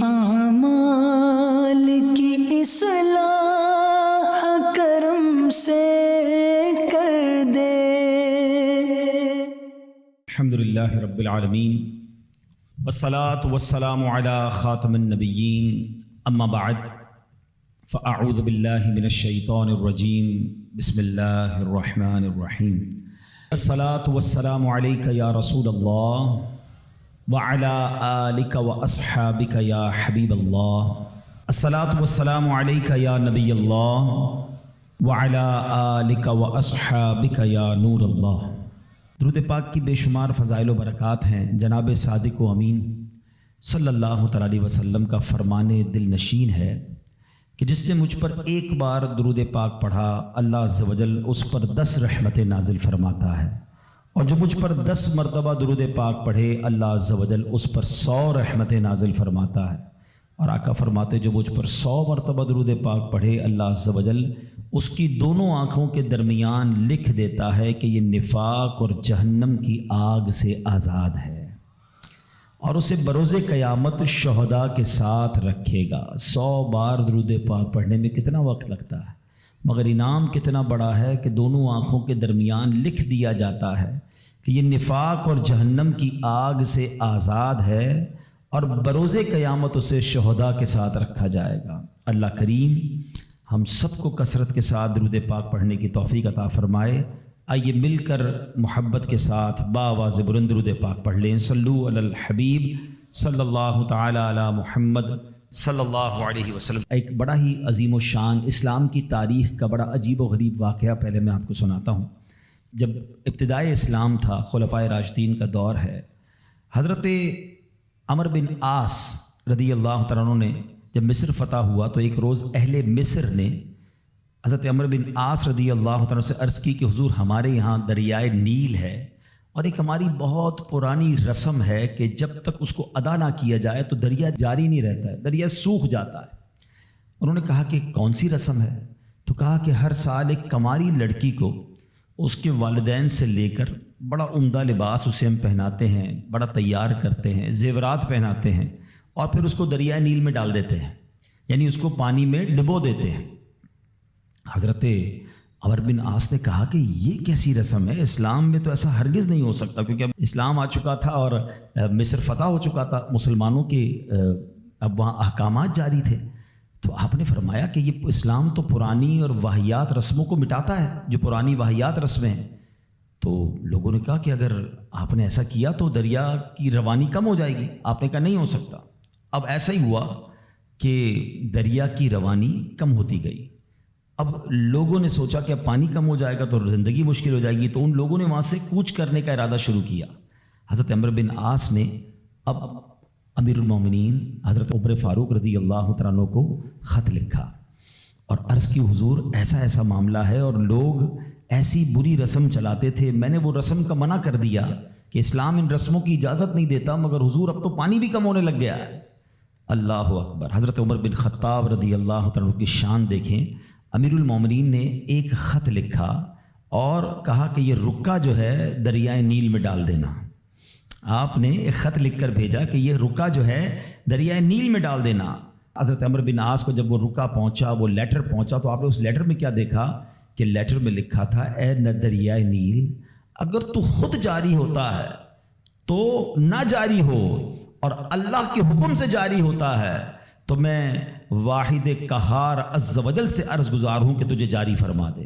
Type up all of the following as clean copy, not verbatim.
اعمال کی اصلاح کرم سے کر دے۔ الحمدللہ رب العالمین والصلاة والسلام علی خاتم النبیین، اما بعد فاعوذ باللہ من الشیطان الرجیم، بسم اللہ الرحمن الرحیم۔ الصلاة والسلام علیک یا رسول اللہ وعلی آلک واصحابک یا حبیب اللہ۔ الصلاة والسلام علیک یا نبی اللہ وعلی آلک واصحابک یا نور اللہ۔ درود پاک کی بے شمار فضائل و برکات ہیں۔ جناب صادق و امین صلی اللہ تعالی علیہ وسلم کا فرمان دل نشین ہے کہ جس نے مجھ پر ایک بار درود پاک پڑھا، اللہ عز و جل اس پر 10 رحمتیں نازل فرماتا ہے، اور جو مجھ پر 10 مرتبہ درود پاک پڑھے، اللہ عز و جل اس پر 100 رحمتیں نازل فرماتا ہے۔ اور آقا فرماتے جو مجھ پر 100 مرتبہ درود پاک پڑھے، اللہ عز و جل اس کی دونوں آنکھوں کے درمیان لکھ دیتا ہے کہ یہ نفاق اور جہنم کی آگ سے آزاد ہے، اور اسے بروز قیامت شہداء کے ساتھ رکھے گا۔ 100 بار درود پاک پڑھنے میں کتنا وقت لگتا ہے، مگر انعام کتنا بڑا ہے کہ دونوں آنکھوں کے درمیان لکھ دیا جاتا ہے کہ یہ نفاق اور جہنم کی آگ سے آزاد ہے، اور بروز قیامت اسے شہداء کے ساتھ رکھا جائے گا۔ اللہ کریم ہم سب کو کثرت کے ساتھ درود پاک پڑھنے کی توفیق عطا فرمائے۔ آئیے مل کر محبت کے ساتھ بآواز بلند درود پاک پڑھ لیں۔ صلو علی الحبیب صلی اللہ تعالی علی محمد صلی اللہ علیہ وسلم۔ ایک بڑا ہی عظیم و شان اسلام کی تاریخ کا بڑا عجیب و غریب واقعہ پہلے میں آپ کو سناتا ہوں۔ جب ابتدائے اسلام تھا، خلفائے راشدین کا دور ہے، حضرت عمر بن عاص رضی اللہ تعالیٰ عنہ نے جب مصر فتح ہوا تو ایک روز اہل مصر نے حضرت عمر بن عاص رضی اللہ تعالیٰ سے عرض کی کہ حضور ہمارے یہاں دریائے نیل ہے، اور ایک ہماری بہت پرانی رسم ہے کہ جب تک اس کو ادا نہ کیا جائے تو دریا جاری نہیں رہتا ہے، دریا سوکھ جاتا ہے۔ انہوں نے کہا کہ کون سی رسم ہے؟ تو کہا کہ ہر سال ایک کماری لڑکی کو اس کے والدین سے لے کر بڑا عمدہ لباس اسے ہم پہناتے ہیں، بڑا تیار کرتے ہیں، زیورات پہناتے ہیں، اور پھر اس کو دریائے نیل میں ڈال دیتے ہیں، یعنی اس کو پانی میں ڈبو دیتے ہیں۔ حضرت عمر بن عاص نے کہا کہ یہ کیسی رسم ہے، اسلام میں تو ایسا ہرگز نہیں ہو سکتا، کیونکہ اب اسلام آ چکا تھا اور مصر فتح ہو چکا تھا، مسلمانوں کے اب وہاں احکامات جاری تھے۔ تو آپ نے فرمایا کہ یہ اسلام تو پرانی اور واہیات رسموں کو مٹاتا ہے، جو پرانی واہیات رسمیں ہیں۔ تو لوگوں نے کہا کہ اگر آپ نے ایسا کیا تو دریا کی روانی کم ہو جائے گی۔ آپ نے کہا نہیں ہو سکتا۔ اب ایسا ہی ہوا کہ دریا کی روانی کم ہوتی گئی۔ اب لوگوں نے سوچا کہ اب پانی کم ہو جائے گا تو زندگی مشکل ہو جائے گی، تو ان لوگوں نے وہاں سے کوچ کرنے کا ارادہ شروع کیا۔ حضرت عمر بن عاص نے اب امیر المومنین حضرت عمر فاروق رضی اللہ تعالیٰ عنہ کو خط لکھا اور عرض کی حضور ایسا ایسا معاملہ ہے، اور لوگ ایسی بری رسم چلاتے تھے، میں نے وہ رسم کا منع کر دیا کہ اسلام ان رسموں کی اجازت نہیں دیتا، مگر حضور اب تو پانی بھی کم ہونے لگ گیا ہے۔ اللہ اکبر۔ حضرت عمر بن خطاب رضی اللہ تعالیٰ عنہ کی شان دیکھیں۔ امیر المومنین نے ایک خط لکھا اور کہا کہ یہ رکا جو ہے دریائے نیل میں ڈال دینا۔ آپ نے ایک خط لکھ کر بھیجا کہ یہ رکا جو ہے دریائے نیل میں ڈال دینا۔ حضرت عمر بن عاص کو جب وہ رکا پہنچا، وہ لیٹر پہنچا، تو آپ نے اس لیٹر میں کیا دیکھا کہ لیٹر میں لکھا تھا، اے دریائے نیل، اگر تو خود جاری ہوتا ہے تو نہ جاری ہو، اور اللہ کے حکم سے جاری ہوتا ہے تو میں واحد قہار عز و جل سے عرض گزار ہوں کہ تجھے جاری فرما دے۔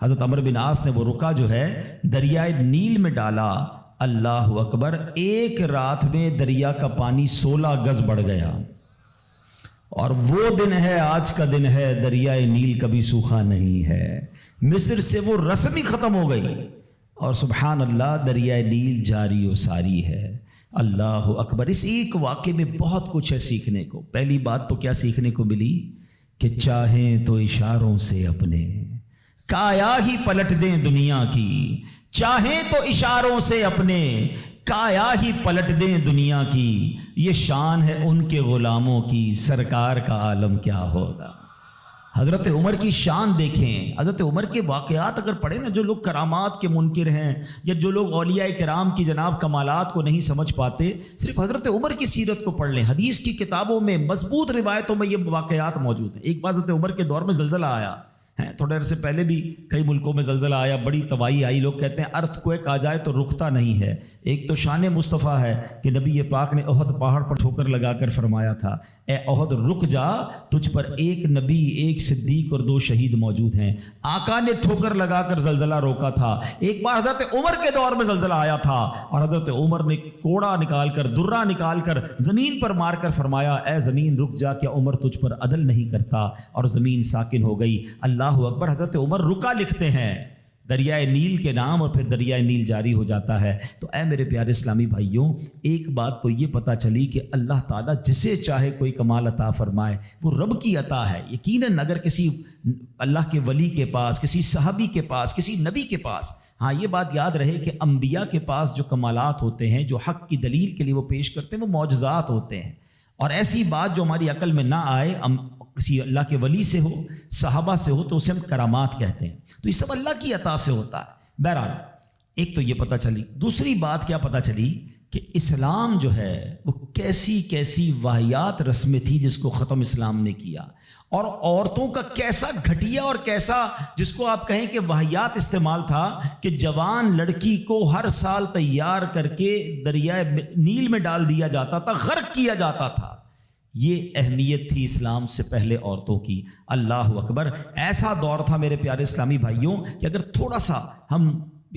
حضرت عمر بن عاص نے وہ رکا جو ہے دریائے نیل میں ڈالا۔ اللہ اکبر، ایک رات میں دریا کا پانی 16 گز بڑھ گیا، اور وہ دن ہے، آج کا دن ہے، دریائے نیل کبھی سوکھا نہیں ہے۔ مصر سے وہ رسم ہی ختم ہو گئی، اور سبحان اللہ دریائے نیل جاری و ساری ہے۔ اللہ اکبر۔ اس ایک واقعے میں بہت کچھ ہے سیکھنے کو۔ پہلی بات تو کیا سیکھنے کو ملی کہ چاہیں تو اشاروں سے اپنے کایا ہی پلٹ دیں دنیا کی، چاہیں تو اشاروں سے اپنے کایا ہی پلٹ دیں دنیا کی، یہ شان ہے ان کے غلاموں کی، سرکار کا عالم کیا ہوگا۔ حضرت عمر کی شان دیکھیں، حضرت عمر کے واقعات اگر پڑھیں نا، جو لوگ کرامات کے منکر ہیں یا جو لوگ اولیاء کرام کی جناب کمالات کو نہیں سمجھ پاتے، صرف حضرت عمر کی سیرت کو پڑھ لیں، حدیث کی کتابوں میں مضبوط روایتوں میں یہ واقعات موجود ہیں۔ ایک بار حضرت عمر کے دور میں زلزلہ آیا ہے، تھوڑے عرصے پہلے بھی کئی ملکوں میں زلزلہ آیا، بڑی تباہی آئی، لوگ کہتے ہیں ارتھ کویک آ جائے تو رکتا نہیں ہے۔ ایک تو شان مصطفیٰ ہے کہ نبی پاک نے احد پہاڑ پر ٹھوکر لگا کر فرمایا تھا، اے احد رک جا، تجھ پر ایک نبی، ایک صدیق اور 2 شہید موجود ہیں۔ آقا نے ٹھوکر لگا کر زلزلہ روکا تھا۔ ایک بار حضرت عمر کے دور میں زلزلہ آیا تھا اور حضرت عمر نے کوڑا نکال کر، درہ نکال کر زمین پر مار کر فرمایا، اے زمین رک جا، کیا عمر تجھ پر عدل نہیں کرتا؟ اور زمین ساکن ہو گئی۔ اللہ اکبر، حضرت عمر رکا لکھتے ہیں دریائے نیل کے نام، اور پھر دریائے نیل جاری ہو جاتا ہے۔ تو اے میرے پیارے اسلامی بھائیوں، ایک بات تو یہ پتہ چلی کہ اللہ تعالیٰ جسے چاہے کوئی کمال عطا فرمائے، وہ رب کی عطا ہے۔ یقیناً اگر کسی اللہ کے ولی کے پاس، کسی صحابی کے پاس، کسی نبی کے پاس، ہاں یہ بات یاد رہے کہ انبیاء کے پاس جو کمالات ہوتے ہیں، جو حق کی دلیل کے لیے وہ پیش کرتے ہیں، وہ معجزات ہوتے ہیں۔ اور ایسی بات جو ہماری عقل میں نہ آئے، کسی اللہ کے ولی سے ہو، صحابہ سے ہو، تو اسے ہم کرامات کہتے ہیں۔ تو یہ سب اللہ کی عطا سے ہوتا ہے۔ بہرحال ایک تو یہ پتہ چلی، دوسری بات کیا پتہ چلی کہ اسلام جو ہے وہ کیسی کیسی واہیات رسمیں تھی جس کو ختم اسلام نے کیا، اور عورتوں کا کیسا گھٹیا اور کیسا جس کو آپ کہیں کہ واہیات استعمال تھا کہ جوان لڑکی کو ہر سال تیار کر کے دریائے نیل میں ڈال دیا جاتا تھا، غرق کیا جاتا تھا۔ یہ اہمیت تھی اسلام سے پہلے عورتوں کی۔ اللہ اکبر، ایسا دور تھا میرے پیارے اسلامی بھائیوں کہ اگر تھوڑا سا ہم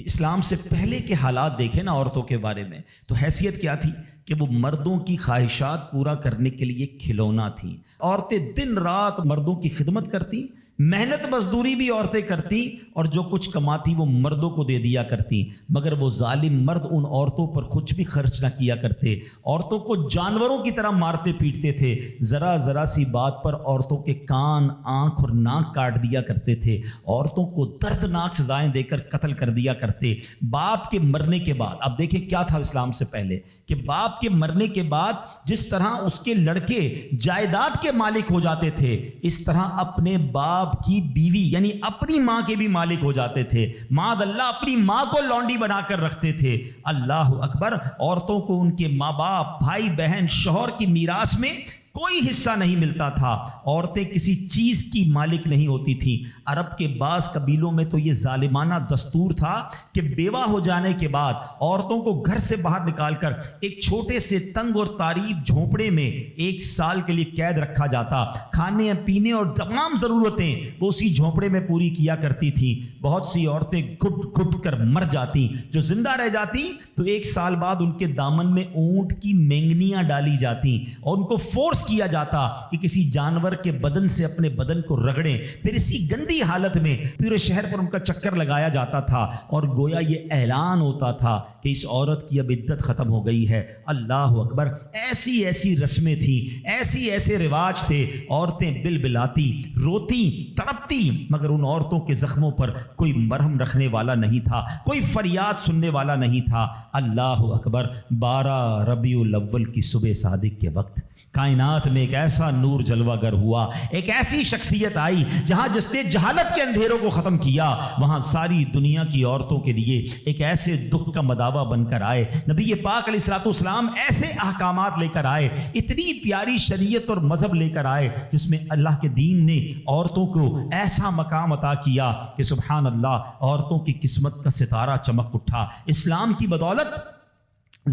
اسلام سے پہلے کے حالات دیکھیں نا عورتوں کے بارے میں، تو حیثیت کیا تھی کہ وہ مردوں کی خواہشات پورا کرنے کے لیے کھلونا تھیں۔ عورتیں دن رات مردوں کی خدمت کرتی، محنت مزدوری بھی عورتیں کرتی، اور جو کچھ کماتی وہ مردوں کو دے دیا کرتی، مگر وہ ظالم مرد ان عورتوں پر کچھ بھی خرچ نہ کیا کرتے، عورتوں کو جانوروں کی طرح مارتے پیٹتے تھے، ذرا ذرا سی بات پر عورتوں کے کان، آنکھ اور ناک کاٹ دیا کرتے تھے، عورتوں کو دردناک سزائیں دے کر قتل کر دیا کرتے۔ باپ کے مرنے کے بعد، اب دیکھیں کیا تھا اسلام سے پہلے کہ باپ کے مرنے کے بعد جس طرح اس کے لڑکے جائیداد کے مالک ہو جاتے تھے، اس طرح اپنے باپ کی بیوی یعنی اپنی ماں کے بھی مالک ہو جاتے تھے۔ معاذ اللہ، اپنی ماں کو لونڈی بنا کر رکھتے تھے۔ اللہ اکبر، عورتوں کو ان کے ماں باپ، بھائی بہن، شوہر کی میراث میں کوئی حصہ نہیں ملتا تھا، عورتیں کسی چیز کی مالک نہیں ہوتی تھیں۔ عرب کے بعض قبیلوں میں تو یہ ظالمانہ دستور تھا کہ بیوہ ہو جانے کے بعد عورتوں کو گھر سے باہر نکال کر ایک چھوٹے سے تنگ اور تاریب جھونپڑے میں 1 سال کے لیے قید رکھا جاتا، کھانے پینے اور تمام ضرورتیں وہ اسی جھونپڑے میں پوری کیا کرتی تھیں۔ بہت سی عورتیں گھٹ گھٹ کر مر جاتی، جو زندہ رہ جاتی تو 1 سال بعد ان کے دامن میں اونٹ کی مینگنیاں ڈالی جاتی اور ان کو فورس کیا جاتا کہ کسی جانور کے بدن سے اپنے بدن کو رگڑیں، پھر اسی گندی حالت میں پورے شہر پر ان کا چکر لگایا جاتا تھا، اور گویا یہ اعلان ہوتا تھا کہ اس عورت کی اب عدت ختم ہو گئی ہے۔ اللہ اکبر، ایسی ایسی رسمیں تھیں، ایسے رواج تھے، عورتیں بلبلاتی، روتی، تڑپتی، مگر ان عورتوں کے زخموں پر کوئی مرہم رکھنے والا نہیں تھا، کوئی فریاد سننے والا نہیں تھا۔ اللہ اکبر، 12 ربیع الاول کی صبح صادق کے وقت کائنات میں ایک ایسا نور جلوہ گر ہوا، ایک ایسی شخصیت آئی جہاں جس نے جہالت کے اندھیروں کو ختم کیا، وہاں ساری دنیا کی عورتوں کے لیے ایک ایسے دکھ کا مداوع بن کر آئے۔ نبی پاک علیہ الصلوۃ والسلام ایسے احکامات لے کر آئے، اتنی پیاری شریعت اور مذہب لے کر آئے جس میں اللہ کے دین نے عورتوں کو ایسا مقام عطا کیا کہ سبحان اللہ، عورتوں کی قسمت کا ستارہ چمک اٹھا۔ اسلام کی بدولت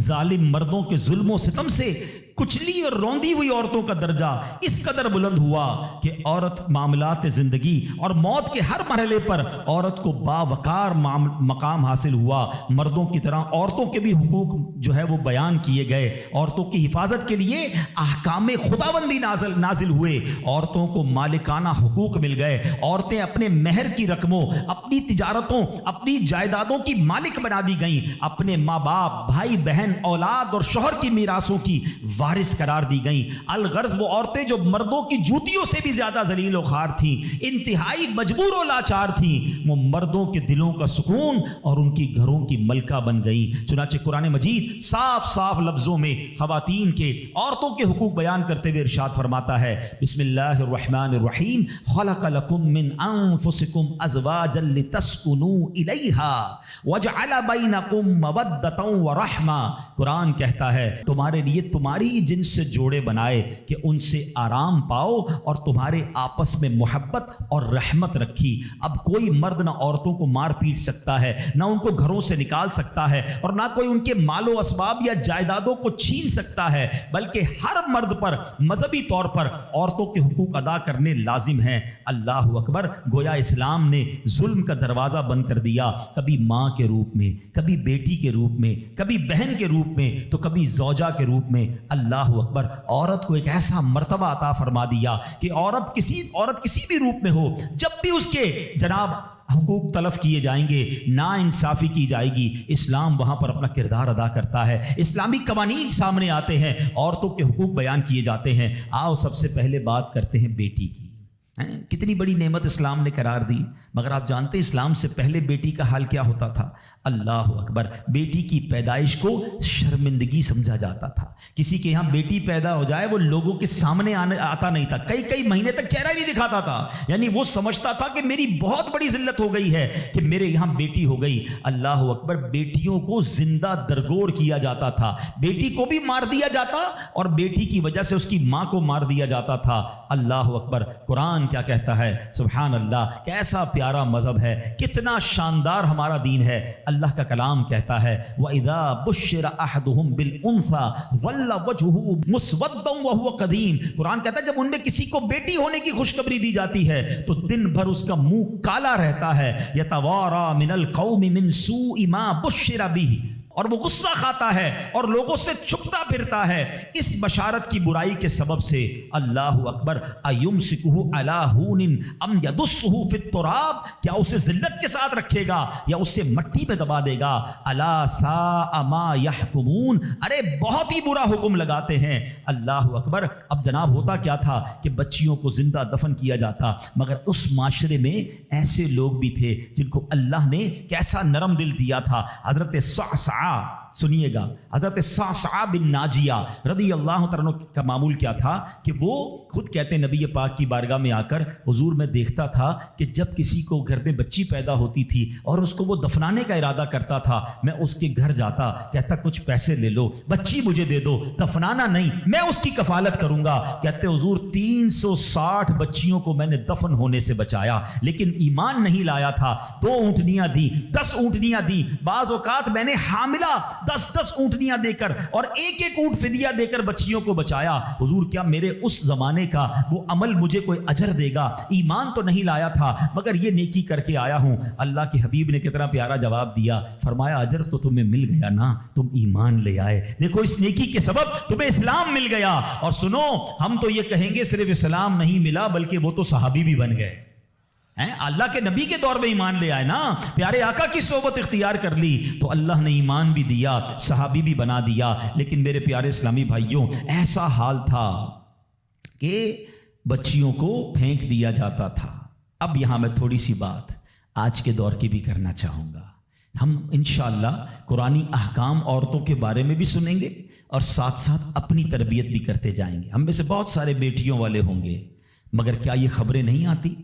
ظالم مردوں کے ظلم و ستم سے کچلی اور روندی ہوئی عورتوں کا درجہ اس قدر بلند ہوا کہ عورت معاملات زندگی اور موت کے ہر مرحلے پر عورت کو باوقار مقام حاصل ہوا۔ مردوں کی طرح عورتوں کے بھی حقوق جو ہے وہ بیان کیے گئے، عورتوں کی حفاظت کے لیے احکام خداوندی نازل ہوئے، عورتوں کو مالکانہ حقوق مل گئے، عورتیں اپنے مہر کی رقموں، اپنی تجارتوں، اپنی جائیدادوں کی مالک بنا دی گئیں، اپنے ماں باپ، بھائی بہن، اولاد اور شوہر کی میراثوں کی وارث قرار دی گئیں. الغرض وہ عورتیں جو مردوں کی جوتیوں سے بھی زیادہ ذلیل و خوار تھیں, انتہائی مجبور و لاچار تھیں, وہ مردوں کے دلوں کا سکون اور ان کی گھروں کی ملکہ بن گئیں. چنانچہ قرآن مجید صاف صاف لفظوں میں خواتین کے, عورتوں کے حقوق بیان کرتے ہوئے ارشاد فرماتا ہے, بسم اللہ الرحمن الرحیم, خلق لکم من انفسکم ازواجا لتسکنوا الیہا وجعل بینکم مودۃ ورحمہ. قرآن کہتا ہے تمہارے لیے تمہاری جن سے جوڑے بنائے کہ ان سے آرام پاؤ اور تمہارے آپس میں محبت اور رحمت رکھی. اب کوئی مرد نہ عورتوں کو مار پیٹ سکتا ہے, نہ ان کو گھروں سے نکال سکتا ہے, اور نہ کوئی ان کے مال و اسباب یا جائیدادوں کو چھین سکتا ہے, بلکہ ہر مرد پر مذہبی طور پر عورتوں کے حقوق ادا کرنے لازم ہیں. اللہ اکبر. گویا اسلام نے ظلم کا دروازہ بند کر دیا, کبھی ماں کے روپ میں, کبھی بیٹی کے روپ میں, کبھی بہن کے روپ میں, تو کبھی زوجہ کے روپ میں. اللہ اکبر. عورت کو ایک ایسا مرتبہ عطا فرما دیا کہ عورت کسی بھی روپ میں ہو, جب بھی اس کے جناب حقوق تلف کیے جائیں گے, نا انصافی کی جائے گی, اسلام وہاں پر اپنا کردار ادا کرتا ہے. اسلامی قوانین سامنے آتے ہیں, عورتوں کے حقوق بیان کیے جاتے ہیں. آؤ سب سے پہلے بات کرتے ہیں بیٹی کی. کتنی بڑی نعمت اسلام نے قرار دی, مگر آپ جانتے ہیں اسلام سے پہلے بیٹی کا حال کیا ہوتا تھا؟ اللہ اکبر. بیٹی کی پیدائش کو شرمندگی سمجھا جاتا تھا. کسی کے یہاں بیٹی پیدا ہو جائے وہ لوگوں کے سامنے آتا نہیں تھا, کئی مہینے تک چہرہ ہی نہیں دکھاتا تھا. یعنی وہ سمجھتا تھا کہ میری بہت بڑی ذلت ہو گئی ہے کہ میرے یہاں بیٹی ہو گئی. اللہ اکبر. بیٹیوں کو زندہ درگور کیا جاتا تھا, بیٹی کو بھی مار دیا جاتا اور بیٹی کی وجہ سے اس کی ماں کو مار دیا جاتا تھا. اللہ اکبر. قرآن کیا کہتا ہے؟ سبحان اللہ. کیسا پیارا مذہب ہے, کتنا شاندار ہمارا دین ہے. اللہ کا کلام کہتا ہے وَإِذَا بُشِّرَ أَحَدُهُمْ بِالْأُنثَىٰ ظَلَّ وَجْهُهُ مُسْوَدًّا وَهُوَ كَظِيمٌ. قرآن کہتا ہے جب ان میں کسی کو بیٹی ہونے کی خوشخبری دی جاتی ہے تو دن بھر اس کا منہ کالا رہتا ہے. يَتَوَارَىٰ مِنَ الْقَوْمِ مِنْ سُوءِ مَا بُشِّرَ بِهِ, اور وہ غصہ کھاتا ہے اور لوگوں سے چھپتا پھرتا ہے اس بشارت کی برائی کے سبب سے. اللہ اکبر. اَيُمْسِكُهُ عَلَىٰ هُونٍ أَمْ يَدُسُّهُ فِي التُّرَابِ, کیا اسے ذلت کے ساتھ رکھے گا یا اسے مٹی میں دبا دے گا. أَلَا سَاءَ مَا يَحْكُمُونَ. ارے بہت ہی برا حکم لگاتے ہیں. اللہ اکبر. اب جناب ہوتا کیا تھا کہ بچیوں کو زندہ دفن کیا جاتا, مگر اس معاشرے میں ایسے لوگ بھی تھے جن کو اللہ نے کیسا نرم دل دیا تھا. حضرت صعصع, سنیے گا, حضرت صعصع بن ناجیہ رضی اللہ تعالیٰ عنہ کا معمول کیا تھا کہ وہ خود کہتے ہیں نبی پاک کی بارگاہ میں آ کر, حضور میں دیکھتا تھا کہ جب کسی کو گھر میں بچی پیدا ہوتی تھی اور اس کو وہ دفنانے کا ارادہ کرتا تھا, میں اس کے گھر جاتا, کہتا کچھ پیسے لے لو, بچی مجھے دے دو, دفنانا نہیں, میں اس کی کفالت کروں گا. کہتے حضور 360 بچیوں کو میں نے دفن ہونے سے بچایا, لیکن ایمان نہیں لایا تھا. 2 اونٹنیاں دی, 10 اونٹنیاں دی, بعض اوقات میں نے حاملہ 10 اونٹنیاں دے کر اور ایک اونٹ فدیہ دے کر بچیوں کو بچایا. حضور کیا میرے اس زمانے کا وہ عمل مجھے کوئی اجر دے گا؟ ایمان تو نہیں لایا تھا مگر یہ نیکی کر کے آیا ہوں. اللہ کے حبیب نے کتنا پیارا جواب دیا, فرمایا اجر تو تمہیں مل گیا نا, تم ایمان لے آئے. دیکھو اس نیکی کے سبب تمہیں اسلام مل گیا. اور سنو, ہم تو یہ کہیں گے صرف اسلام نہیں ملا بلکہ وہ تو صحابی بھی بن گئے. اللہ کے نبی کے دور میں ایمان لے آئے نا, پیارے آقا کی صحبت اختیار کر لی تو اللہ نے ایمان بھی دیا, صحابی بھی بنا دیا. لیکن میرے پیارے اسلامی بھائیوں, ایسا حال تھا کہ بچیوں کو پھینک دیا جاتا تھا. اب یہاں میں تھوڑی سی بات آج کے دور کی بھی کرنا چاہوں گا. ہم انشاءاللہ قرآنی احکام عورتوں کے بارے میں بھی سنیں گے اور ساتھ ساتھ اپنی تربیت بھی کرتے جائیں گے. ہم میں سے بہت سارے بیٹیوں والے ہوں گے, مگر کیا یہ خبریں نہیں آتی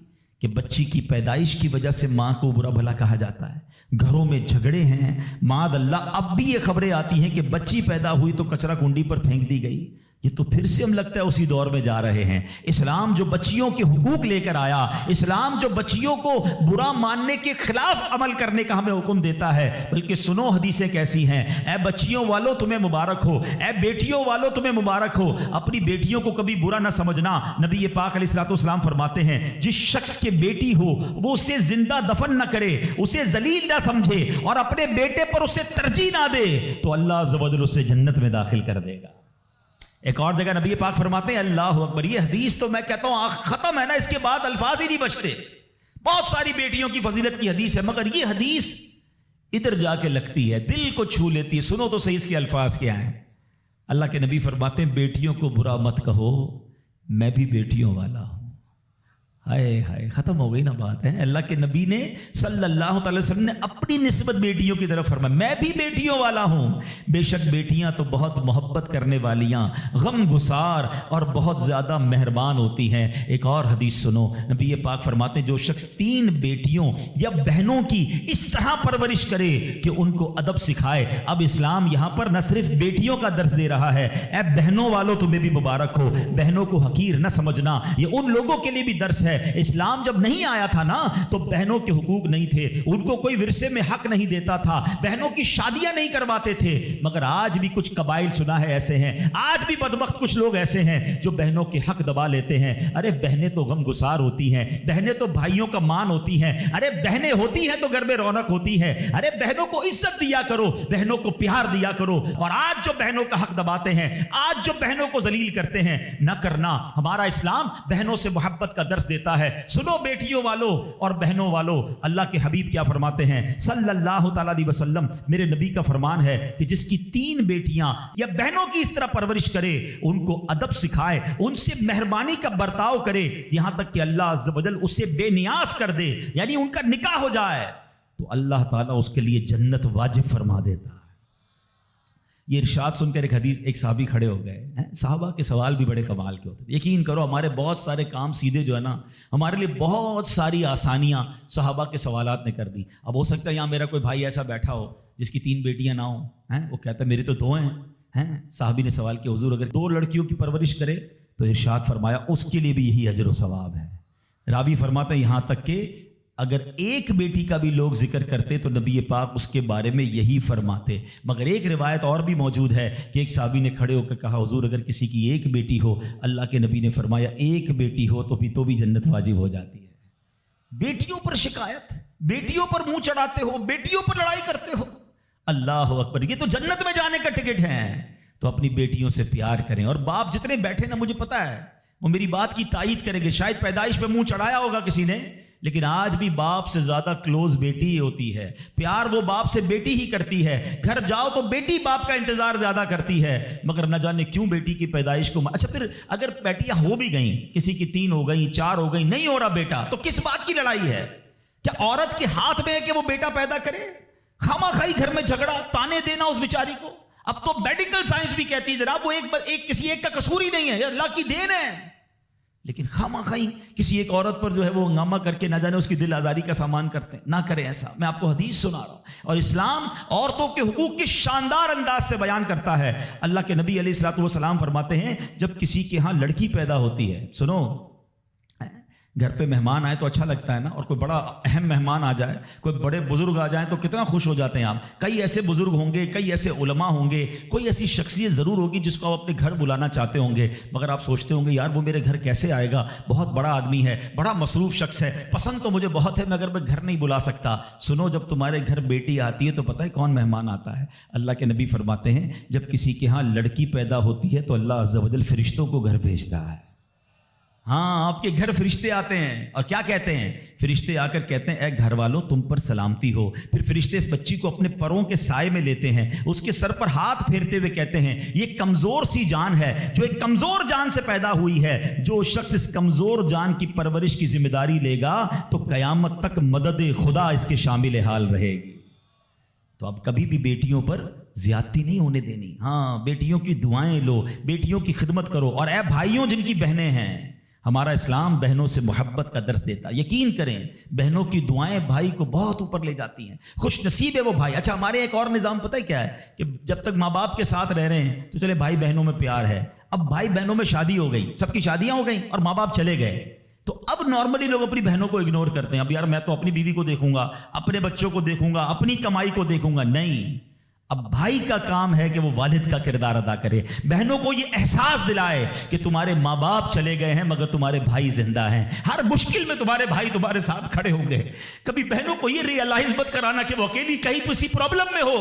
کہ بچی کی پیدائش کی وجہ سے ماں کو برا بھلا کہا جاتا ہے, گھروں میں جھگڑے ہیں, معاذ اللہ. اب بھی یہ خبریں آتی ہیں کہ بچی پیدا ہوئی تو کچرا کنڈی پر پھینک دی گئی. یہ تو پھر سے ہم لگتا ہے اسی دور میں جا رہے ہیں. اسلام جو بچیوں کے حقوق لے کر آیا, اسلام جو بچیوں کو برا ماننے کے خلاف عمل کرنے کا ہمیں حکم دیتا ہے, بلکہ سنو حدیثیں کیسی ہیں. اے بچیوں والو تمہیں مبارک ہو, اے بیٹیوں والو تمہیں مبارک ہو. اپنی بیٹیوں کو کبھی برا نہ سمجھنا. نبی پاک علیہ الصلوۃ والسلام فرماتے ہیں جس شخص کے بیٹی ہو وہ اسے زندہ دفن نہ کرے, اسے ذلیل نہ سمجھے اور اپنے بیٹے پر اسے ترجیح نہ دے تو اللہ عز و جل اسے جنت میں داخل کر دے گا. ایک اور جگہ نبی پاک فرماتے ہیں اللہ اکبر, یہ حدیث تو میں کہتا ہوں ختم ہے نا, اس کے بعد الفاظ ہی نہیں بچتے. بہت ساری بیٹیوں کی فضیلت کی حدیث ہے, مگر یہ حدیث ادھر جا کے لگتی ہے, دل کو چھو لیتی ہے. سنو تو صحیح اس کے الفاظ کیا ہیں. اللہ کے نبی فرماتے ہیں بیٹیوں کو برا مت کہو، میں بھی بیٹیوں والا ہوں۔ ہائے ہائے، ختم ہو گئی نا بات ہے۔ اللہ کے نبی نے صلی اللہ تعالی وسلم نے اپنی نسبت بیٹیوں کی طرف فرمایا میں بھی بیٹیوں والا ہوں۔ بے شک بیٹیاں تو بہت محبت کرنے والیاں، غم گسار اور بہت زیادہ مہربان ہوتی ہیں۔ ایک اور حدیث سنو، نبی پاک فرماتے ہیں جو شخص 3 بیٹیوں یا بہنوں کی اس طرح پرورش کرے کہ ان کو ادب سکھائے۔ اب اسلام یہاں پر نہ صرف بیٹیوں کا درس دے رہا ہے، اے بہنوں والوں تمہیں بھی مبارک ہو، بہنوں کو حقیر نہ سمجھنا، یہ ان لوگوں کے لیے بھی درس ہے۔ اسلام جب نہیں آیا تھا نا تو بہنوں کے حقوق نہیں تھے، ان کو کوئی ورثے میں حق نہیں دیتا تھا، بہنوں کی شادیاں نہیں کرواتے تھے۔ مگر آج بھی کچھ قبائل سنا ہے ایسے ہیں، آج بھی بدبخت کچھ لوگ ایسے ہیں جو بہنوں کے حق دبا لیتے ہیں۔ ارے بہنیں تو غم گسار ہوتی ہیں، بہنیں تو بھائیوں کا مان ہوتی ہیں، ارے بہنیں ہوتی ہیں تو گھر میں رونق ہوتی ہے۔ ارے بہنوں کو عزت دیا کرو، بہنوں کو پیار دیا کرو۔ اور آج جو بہنوں کا حق دباتے ہیں، آج جو بہنوں کو ذلیل کرتے ہیں، نہ کرنا۔ ہمارا اسلام بہنوں سے محبت کا درس دیتا ہے۔ سنو بیٹیوں والو اور بہنوں والو، اللہ کے حبیب کیا فرماتے ہیں صلی اللہ تعالی علیہ وسلم، میرے نبی کا فرمان ہے کہ جس کی 3 بیٹیاں یا بہنوں کی اس طرح پرورش کرے، ان کو ادب سکھائے، ان سے مہربانی کا برتاؤ کرے، یہاں تک کہ اللہ عز و جل اسے بے نیاز کر دے، یعنی ان کا نکاح ہو جائے، تو اللہ تعالیٰ اس کے لیے جنت واجب فرما دیتا ہے۔ یہ ارشاد سن کر ایک صحابی کھڑے ہو گئے۔ صحابہ کے سوال بھی بڑے کمال کے ہوتے تھے۔ یقین کرو ہمارے بہت سارے کام سیدھے جو ہے نا، ہمارے لیے بہت ساری آسانیاں صحابہ کے سوالات نے کر دی۔ اب ہو سکتا ہے یہاں میرا کوئی بھائی ایسا بیٹھا ہو جس کی 3 بیٹیاں نہ ہوں، وہ کہتا ہے میری تو 2 ہیں۔ صحابی نے سوال کیا حضور اگر 2 لڑکیوں کی پرورش کرے تو ارشاد فرمایا اس کے لیے بھی یہی اجر و ثواب ہے۔ راوی فرماتا ہے یہاں تک کہ اگر ایک بیٹی کا بھی لوگ ذکر کرتے تو نبی پاک اس کے بارے میں یہی فرماتے۔ مگر ایک روایت اور بھی موجود ہے کہ ایک صحابی نے کھڑے ہو کر کہا حضور اگر کسی کی 1 بیٹی ہو، اللہ کے نبی نے فرمایا 1 بیٹی ہو تو بھی جنت واجب ہو جاتی ہے۔ بیٹیوں پر شکایت، بیٹیوں پر منہ چڑھاتے ہو، بیٹیوں پر لڑائی کرتے ہو، اللہ اکبر، یہ تو جنت میں جانے کا ٹکٹ ہے۔ تو اپنی بیٹیوں سے پیار کریں۔ اور باپ جتنے بیٹھے نا، مجھے پتا ہے وہ میری بات کی تائید کریں گے، شاید پیدائش پہ منہ چڑھایا ہوگا کسی نے، لیکن آج بھی باپ سے زیادہ کلوز بیٹی ہی ہوتی ہے، پیار وہ باپ سے بیٹی ہی کرتی ہے۔ گھر جاؤ تو بیٹی باپ کا انتظار زیادہ کرتی ہے، مگر نہ جانے کیوں بیٹی کی پیدائش کو اچھا پھر اگر بیٹیاں ہو بھی گئیں، کسی کی 3 ہو گئیں، 4 ہو گئیں، نہیں ہو رہا بیٹا، تو کس بات کی لڑائی ہے؟ کیا عورت کے ہاتھ میں ہے کہ وہ بیٹا پیدا کرے؟ خامہ خائی گھر میں جھگڑا، تانے دینا اس بیچاری کو۔ اب تو میڈیکل سائنس بھی کہتی ہے جناب وہ کسی ایک کا قصور ہی نہیں ہے، اللہ کی دین ہے، لیکن خامہ خائی کسی ایک عورت پر جو ہے وہ ہنگامہ کر کے نہ جانے اس کی دل آزاری کا سامان کرتے ہیں۔ نہ کریں ایسا، میں آپ کو حدیث سنا رہا ہوں، اور اسلام عورتوں کے حقوق کے شاندار انداز سے بیان کرتا ہے۔ اللہ کے نبی علیہ الصلوۃ والسلام فرماتے ہیں جب کسی کے ہاں لڑکی پیدا ہوتی ہے، سنو، گھر پہ مہمان آئے تو اچھا لگتا ہے نا، اور کوئی بڑا اہم مہمان آ جائے، کوئی بڑے بزرگ آ جائیں تو کتنا خوش ہو جاتے ہیں آپ۔ کئی ایسے بزرگ ہوں گے، کئی ایسے علماء ہوں گے، کوئی ایسی شخصیت ضرور ہوگی جس کو آپ اپنے گھر بلانا چاہتے ہوں گے، مگر آپ سوچتے ہوں گے یار وہ میرے گھر کیسے آئے گا، بہت بڑا آدمی ہے، بڑا مصروف شخص ہے، پسند تو مجھے بہت ہے مگر میں گھر نہیں بلا سکتا۔ سنو، جب تمہارے گھر بیٹی آتی ہے تو پتہ ہے کون مہمان آتا ہے؟ اللہ کے نبی فرماتے ہیں جب کسی کے ہاں لڑکی پیدا ہوتی ہے تو اللہ عز و جل فرشتوں کو گھر بھیجتا ہے۔ ہاں، آپ کے گھر فرشتے آتے ہیں، اور کیا کہتے ہیں؟ فرشتے آ کر کہتے ہیں اے گھر والوں تم پر سلامتی ہو۔ پھر فرشتے اس بچی کو اپنے پروں کے سائے میں لیتے ہیں، اس کے سر پر ہاتھ پھیرتے ہوئے کہتے ہیں یہ کمزور سی جان ہے جو ایک کمزور جان سے پیدا ہوئی ہے، جو شخص اس کمزور جان کی پرورش کی ذمہ داری لے گا تو قیامت تک مدد خدا اس کے شامل حال رہے گی۔ تو اب کبھی بھی بیٹیوں پر زیادتی نہیں ہونے دینی۔ ہاں، بیٹیوں کی دعائیں لو، بیٹیوں کی خدمت کرو، اور اے بھائیوں جن کی بہنیں ہیں، ہمارا اسلام بہنوں سے محبت کا درس دیتا ہے۔ یقین کریں بہنوں کی دعائیں بھائی کو بہت اوپر لے جاتی ہیں، خوش نصیب ہے وہ بھائی۔ اچھا، ہمارے ایک اور نظام پتہ ہے کیا ہے کہ جب تک ماں باپ کے ساتھ رہ رہے ہیں تو چلے بھائی بہنوں میں پیار ہے، اب بھائی بہنوں میں شادی ہو گئی، سب کی شادیاں ہو گئیں اور ماں باپ چلے گئے، تو اب نارملی لوگ اپنی بہنوں کو اگنور کرتے ہیں۔ اب یار میں تو اپنی بیوی کو دیکھوں گا، اپنے بچوں کو دیکھوں گا، اپنی کمائی کو دیکھوں گا، نہیں، اب بھائی کا کام ہے کہ وہ والد کا کردار ادا کرے، بہنوں کو یہ احساس دلائے کہ تمہارے ماں باپ چلے گئے ہیں مگر تمہارے بھائی زندہ ہیں، ہر مشکل میں تمہارے بھائی تمہارے ساتھ کھڑے ہوں گے۔ کبھی بہنوں کو یہ ریئلائز مت کرانا کہ وہ اکیلی کہیں کسی پرابلم میں ہو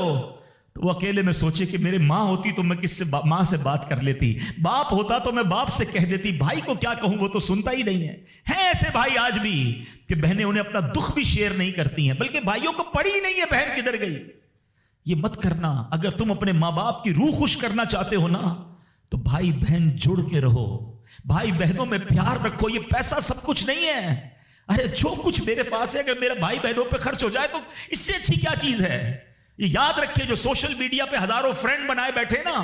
تو وہ اکیلے میں سوچے کہ میرے ماں ہوتی تو میں کس سے ماں سے بات کر لیتی، باپ ہوتا تو میں باپ سے کہہ دیتی، بھائی کو کیا کہوں وہ تو سنتا ہی نہیں ہے۔ ہیں ایسے بھائی آج بھی کہ بہنیں انہیں اپنا دکھ بھی شیئر نہیں کرتی ہیں، بلکہ بھائیوں کو پڑی ہی نہیں ہے بہن کدھر گئی۔ یہ مت کرنا. اگر تم اپنے ماں باپ کی روح خوش کرنا چاہتے ہو نا تو بھائی بہن جڑ کے رہو, بھائی بہنوں میں پیار رکھو. یہ پیسہ سب کچھ نہیں ہے. ارے جو کچھ میرے پاس ہے اگر میرے بھائی بہنوں پہ خرچ ہو جائے تو اس سے اچھی کیا چیز ہے. یہ یاد رکھے جو سوشل میڈیا پہ ہزاروں فرینڈ بنائے بیٹھے نا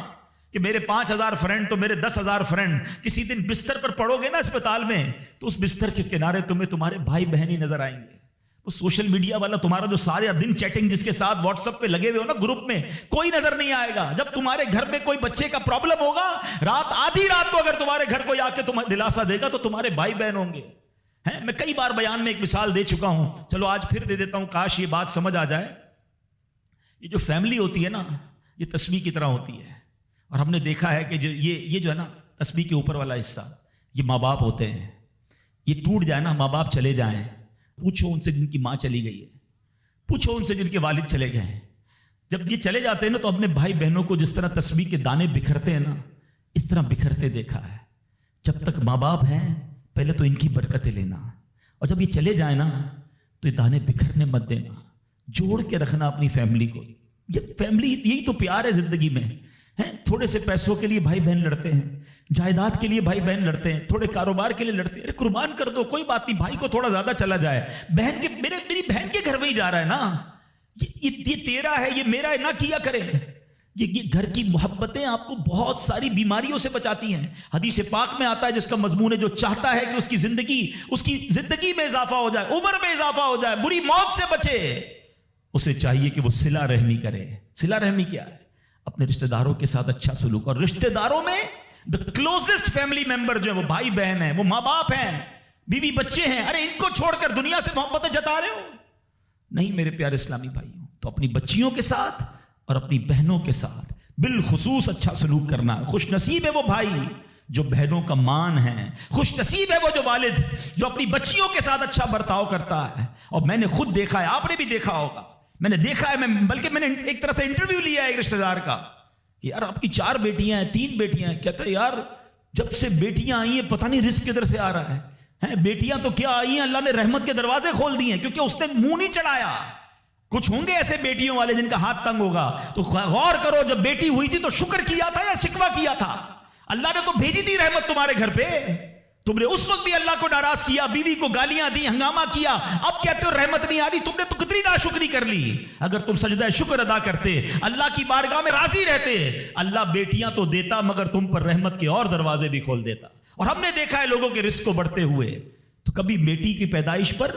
کہ میرے 5000 فرینڈ تو میرے 10,000 فرینڈ, کسی دن بستر پر پڑو گے نا اسپتال میں تو اس بستر کے کنارے تمہیں تمہارے بھائی بہن ہی نظر آئیں گے. وہ سوشل میڈیا والا تمہارا جو سارے دن چیٹنگ جس کے ساتھ واٹس ایپ پہ لگے ہوئے ہو نا گروپ میں, کوئی نظر نہیں آئے گا. جب تمہارے گھر میں کوئی بچے کا پرابلم ہوگا آدھی رات کو اگر تمہارے گھر کوئی آ کے تمہیں دلاسا دے گا تو تمہارے بھائی بہن ہوں گے. میں کئی بار بیان میں ایک مثال دے چکا ہوں, چلو آج پھر دے دیتا ہوں, کاش یہ بات سمجھ آ جائے. یہ جو فیملی ہوتی ہے نا یہ تسبیح کی طرح ہوتی ہے, اور ہم نے دیکھا ہے کہ یہ جو ہے نا تسبیح کے اوپر والا حصہ یہ ماں باپ ہوتے ہیں. یہ ٹوٹ جائے نا, ماں باپ چلے جائیں, پوچھو ان سے جن کی ماں چلی گئی ہے, پوچھو ان سے جن کے والد چلے گئے ہیں. جب یہ چلے جاتے ہیں نا تو اپنے بھائی بہنوں کو جس طرح تسبیح کے دانے بکھرتے ہیں نا اس طرح بکھرتے دیکھا ہے. جب تک ماں باپ ہیں پہلے تو ان کی برکتیں لینا, اور جب یہ چلے جائیں نا تو یہ دانے بکھرنے مت دینا, جوڑ کے رکھنا اپنی فیملی کو. یہ فیملی یہی تو پیار ہے زندگی میں. تھوڑے سے پیسوں کے لیے بھائی بہن لڑتے ہیں, جائیداد کے لیے بھائی بہن لڑتے ہیں, تھوڑے کاروبار کے لیے لڑتے ہیں. ارے قربان کر دو, کوئی بات نہیں, بھائی کو تھوڑا زیادہ چلا جائے, بہن کے میری بہن کے گھر میں ہی جا رہا ہے نا, یہ تیرا ہے یہ میرا ہے نہ کیا کرے. یہ گھر کی محبتیں آپ کو بہت ساری بیماریوں سے بچاتی ہیں. حدیث پاک میں آتا ہے جس کا مضمون ہے جو چاہتا ہے کہ اس کی زندگی میں اضافہ ہو جائے, عمر میں اضافہ ہو جائے, بری موت سے بچے, اسے چاہیے کہ وہ صلہ رحمی کرے. صلہ رحمی کیا ہے؟ اپنے رشتہ داروں کے ساتھ اچھا سلوک. اور رشتہ داروں میں the closest family member جو ہے وہ بھائی بہن ہیں, وہ ماں باپ ہیں, بیوی بچے ہیں. ارے ان کو چھوڑ کر دنیا سے محبتیں جتا رہے ہو؟ نہیں میرے پیارے اسلامی بھائیوں, تو اپنی بچیوں کے ساتھ اور اپنی بہنوں کے ساتھ بالخصوص اچھا سلوک کرنا. خوش نصیب ہے وہ بھائی جو بہنوں کا مان ہے, خوش نصیب ہے وہ جو والد جو اپنی بچیوں کے ساتھ اچھا برتاؤ کرتا ہے. اور میں نے خود دیکھا ہے, آپ نے بھی دیکھا ہوگا, میں نے دیکھا ہے, بلکہ میں نے ایک طرح سے انٹرویو لیا ہے ایک رشتہ دار کا کہ یار آپ کی 4 بیٹیاں ہیں 3 بیٹیاں ہیں. کہتا ہے یار جب سے بیٹیاں آئی ہیں پتہ نہیں رزق کدھر سے آ رہا ہے. بیٹیاں تو کیا آئی ہیں, اللہ نے رحمت کے دروازے کھول دیے ہیں, کیونکہ اس نے منہ نہیں چڑھایا. کچھ ہوں گے ایسے بیٹیوں والے جن کا ہاتھ تنگ ہوگا, تو غور کرو جب بیٹی ہوئی تھی تو شکر کیا تھا یا شکوہ کیا تھا؟ اللہ نے تو بھیجی تھی رحمت تمہارے گھر پہ, تم نے اس وقت بھی اللہ کو ناراض کیا, بیوی کو گالیاں دی, ہنگامہ کیا, اب کہتے ہو رحمت نہیں آ رہی. تم نے تو کتنی ناشکری کر لی. اگر تم سجدہ شکر ادا کرتے, اللہ کی بارگاہ میں راضی رہتے, اللہ بیٹیاں تو دیتا مگر تم پر رحمت کے اور دروازے بھی کھول دیتا. اور ہم نے دیکھا ہے لوگوں کے رزق کو بڑھتے ہوئے. تو کبھی بیٹی کی پیدائش پر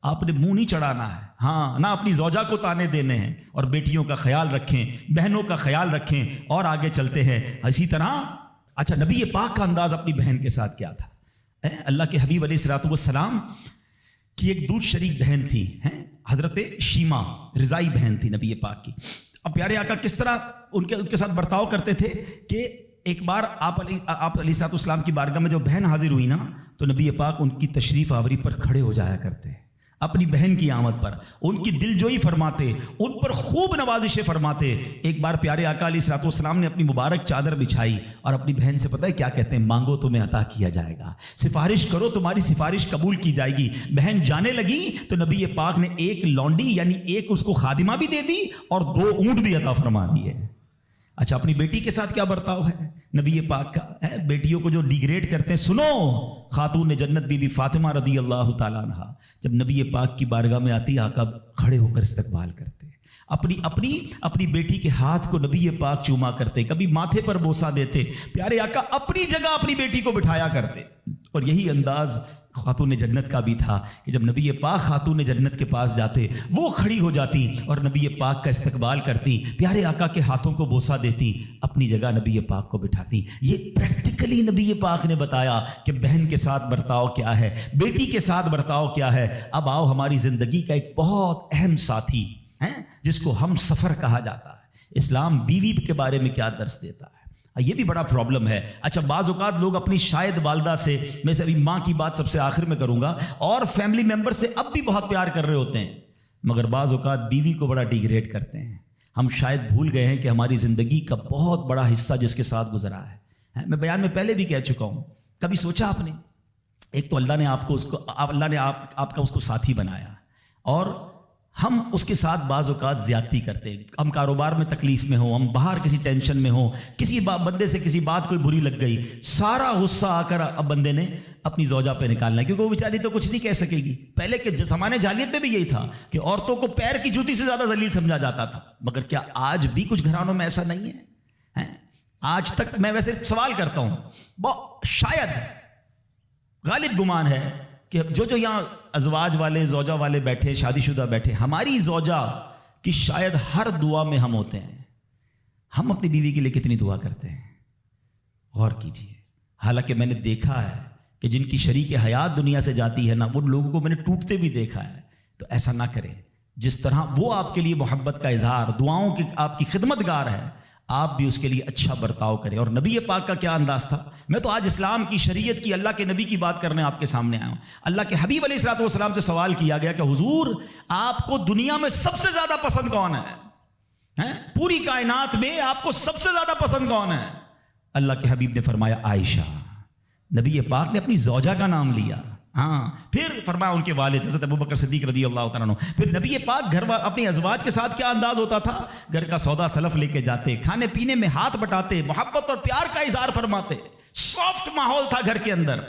آپ نے منہ نہیں چڑھانا ہے, ہاں نہ اپنی زوجہ کو تانے دینے ہیں. اور بیٹیوں کا خیال رکھیں, بہنوں کا خیال رکھیں. اور آگے چلتے ہیں اسی طرح. اچھا, نبی پاک کا انداز اپنی بہن کے ساتھ کیا تھا؟ اللہ کے حبیب علیہ الصلوۃ والسلام کی ایک دودھ شریک بہن تھی, حضرت شیما, رضائی بہن تھی نبی پاک کی. اب پیارے آقا کس طرح ان کے ساتھ برتاؤ کرتے تھے کہ ایک بار آپ علیہ الصلوۃ والسلام کی بارگاہ میں جب بہن حاضر ہوئی نا تو نبی پاک ان کی تشریف آوری پر کھڑے ہو جایا کرتے, اپنی بہن کی آمد پر ان کی دل جوئی فرماتے, ان پر خوب نوازشیں فرماتے. ایک بار پیارے آقا علیہ الصلوۃ والسلام نے اپنی مبارک چادر بچھائی اور اپنی بہن سے پتہ ہے کیا کہتے ہیں؟ مانگو تمہیں عطا کیا جائے گا, سفارش کرو تمہاری سفارش قبول کی جائے گی. بہن جانے لگی تو نبی پاک نے ایک لونڈی یعنی ایک اس کو خادمہ بھی دے دی اور 2 اونٹ بھی عطا فرما دیے. اچھا, اپنی بیٹی کے ساتھ کیا برتاؤ ہے نبی پاک کا؟ بیٹیوں کو جو ڈیگریڈ کرتے ہیں, سنو, خاتون جنت بی بی فاطمہ رضی اللہ تعالیٰ عنہا جب نبی پاک کی بارگاہ میں آتی, آقا کھڑے ہو کر استقبال کرتے, اپنی بیٹی کے ہاتھ کو نبی پاک چوما کرتے, کبھی ماتھے پر بوسہ دیتے. پیارے آقا اپنی جگہ اپنی بیٹی کو بٹھایا کرتے. اور یہی انداز خاتون جنت کا بھی تھا کہ جب نبی پاک خاتون جنت کے پاس جاتے وہ کھڑی ہو جاتی اور نبی پاک کا استقبال کرتی, پیارے آقا کے ہاتھوں کو بوسہ دیتی, اپنی جگہ نبی پاک کو بٹھاتی. یہ پریکٹیکلی نبی پاک نے بتایا کہ بہن کے ساتھ برتاؤ کیا ہے, بیٹی کے ساتھ برتاؤ کیا ہے. اب آؤ ہماری زندگی کا ایک بہت اہم ساتھی جس کو ہم سفر کہا جاتا ہے. اسلام بیوی کے بارے میں کیا درس دیتا ہے؟ یہ بھی بڑا پرابلم ہے. اچھا, بعض اوقات لوگ اپنی شاید والدہ سے, میں سے ابھی ماں کی بات سب سے آخر میں کروں گا, اور فیملی ممبر سے اب بھی بہت پیار کر رہے ہوتے ہیں, مگر بعض اوقات بیوی کو بڑا ڈیگریڈ کرتے ہیں. ہم شاید بھول گئے ہیں کہ ہماری زندگی کا بہت بڑا حصہ جس کے ساتھ گزرا ہے. میں بیان میں پہلے بھی کہہ چکا ہوں, کبھی سوچا آپ نے, ایک تو اللہ نے آپ کا اس کو ساتھی بنایا, اور ہم اس کے ساتھ بعض اوقات زیادتی کرتے ہیں. ہم کاروبار میں تکلیف میں ہوں, ہم باہر کسی ٹینشن میں ہوں, کسی بندے سے کسی بات کوئی بری لگ گئی, سارا غصہ آ کر اب بندے نے اپنی زوجہ پہ نکالنا ہے, کیونکہ وہ بیچاری تو کچھ نہیں کہہ سکے گی. پہلے کے زمانے جاہلیت میں بھی یہی تھا کہ عورتوں کو پیر کی جوتی سے زیادہ ذلیل سمجھا جاتا تھا. مگر کیا آج بھی کچھ گھرانوں میں ایسا نہیں ہے؟ آج تک میں ویسے سوال کرتا ہوں, شاید غالب گمان ہے کہ جو یہاں ازواج والے, زوجہ والے بیٹھے, شادی شدہ بیٹھے, ہماری زوجہ کی شاید ہر دعا میں ہم ہوتے ہیں. ہم اپنی بیوی کے لیے کتنی دعا کرتے ہیں, غور کیجیے. حالانکہ میں نے دیکھا ہے کہ جن کی شریک حیات دنیا سے جاتی ہے نا, وہ لوگوں کو میں نے ٹوٹتے بھی دیکھا ہے. تو ایسا نہ کریں. جس طرح وہ آپ کے لیے محبت کا اظہار, دعاؤں کی آپ کی خدمت گار ہے, آپ بھی اس کے لیے اچھا برتاؤ کریں. اور نبی پاک کا کیا انداز تھا. میں تو آج اسلام کی, شریعت کی, اللہ کے نبی کی بات کرنے آپ کے سامنے آیا ہوں. اللہ کے حبیب علیہ الصلوۃ والسلام سے سوال کیا گیا کہ حضور آپ کو دنیا میں سب سے زیادہ پسند کون ہے؟ پوری کائنات میں آپ کو سب سے زیادہ پسند کون ہے؟ اللہ کے حبیب نے فرمایا عائشہ. نبی پاک نے اپنی زوجہ کا نام لیا. پھر فرمایا ان کے والد حضرت ابوبکر صدیق رضی اللہ تعالیٰ عنہ. پھر نبی پاک گھر اپنی ازواج کے ساتھ کیا انداز ہوتا تھا, گھر کا سودا سلف لے کے جاتے, کھانے پینے میں ہاتھ بٹاتے, محبت اور پیار کا اظہار فرماتے. سافٹ ماحول تھا گھر کے اندر.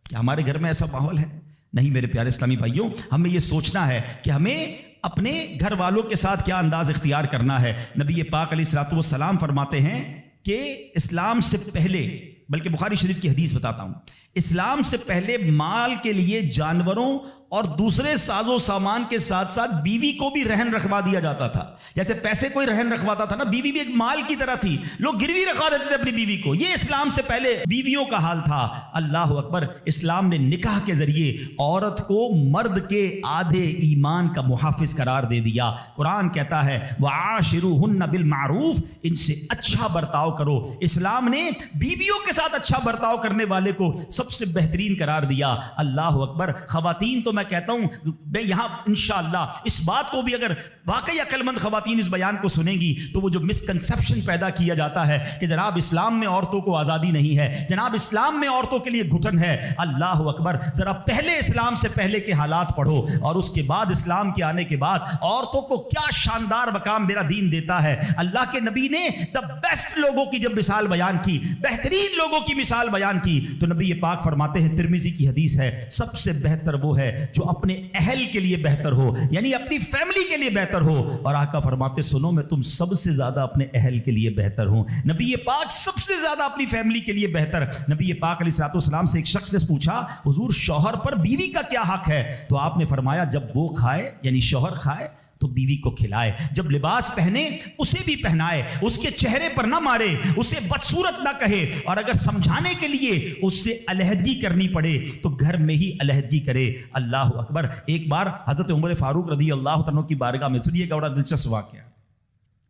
کیا ہمارے گھر میں ایسا ماحول ہے؟ نہیں میرے پیارے اسلامی بھائیوں, ہمیں یہ سوچنا ہے کہ ہمیں اپنے گھر والوں کے ساتھ کیا انداز اختیار کرنا ہے. نبی پاک علیہ الصلوۃ والسلام فرماتے ہیں کہ اسلام سے پہلے, بلکہ بخاری شریف کی حدیث بتاتا ہوں, اسلام سے پہلے مال کے لیے جانوروں اور دوسرے ساز و سامان کے ساتھ ساتھ بیوی کو بھی رہن رکھوا دیا جاتا تھا. جیسے پیسے کوئی رہن رکھواتا تھا نا, بیوی بھی ایک مال کی طرح تھی, لوگ گروی رکھوا دیتے تھے اپنی بیوی کو. یہ اسلام سے پہلے بیویوں کا حال تھا. اللہ اکبر. اسلام نے نکاح کے ذریعے عورت کو مرد کے آدھے ایمان کا محافظ قرار دے دیا. قرآن کہتا ہے وعاشروہن بالمعروف, ان سے اچھا برتاؤ کرو. اسلام نے بیویوں کے ساتھ اچھا برتاؤ کرنے والے کو سب سے بہترین قرار دیا. اللہ اکبر. خواتین تو میں کہتا ہوں, میں یہاں انشاءاللہ اس بات کو بھی, اگر واقعی عقل مند خواتین اس بیان کو سنیں گی تو وہ جو مسکنسپشن پیدا کیا جاتا ہے کہ جناب اسلام میں عورتوں کو آزادی نہیں ہے, جناب اسلام میں عورتوں کے لیے گھٹن ہے. اللہ اکبر. ذرا پہلے اسلام سے پہلے کے حالات پڑھو اور اس کے بعد اسلام کے آنے کے بعد عورتوں کو کیا شاندار مقام میرا دین دیتا ہے. اللہ کے نبی نے دا بیسٹ لوگوں کی جب مثال بیان کی, بہترین لوگوں کی مثال بیان کی, تو نبی پاک فرماتے ہیں, ترمذی کی حدیث ہے, سب سے بہتر وہ ہے جو اپنے اہل کے لیے بہتر ہو, یعنی اپنی فیملی کے لیے بہتر ہو. اور آقا فرماتے سنو میں تم سب سے زیادہ اپنے اہل کے لیے بہتر ہوں. نبی پاک سب سے زیادہ اپنی فیملی کے لیے بہتر. نبی پاک علیہ الصلوۃ والسلام سے ایک شخص نے پوچھا حضور شوہر پر بیوی کا کیا حق ہے؟ تو آپ نے فرمایا جب وہ کھائے, یعنی شوہر کھائے تو بیوی کو کھلائے, جب لباس پہنے اسے بھی پہنائے, اس کے چہرے پر نہ مارے, اسے بدصورت نہ کہے, اور اگر سمجھانے کے لیے اس سے علیحدگی کرنی پڑے تو گھر میں ہی علیحدگی کرے. اللہ اکبر. ایک بار حضرت عمر فاروق رضی اللہ تعالیٰ کی بارگاہ میں, سنیے گا بڑا دلچسپ واقعہ.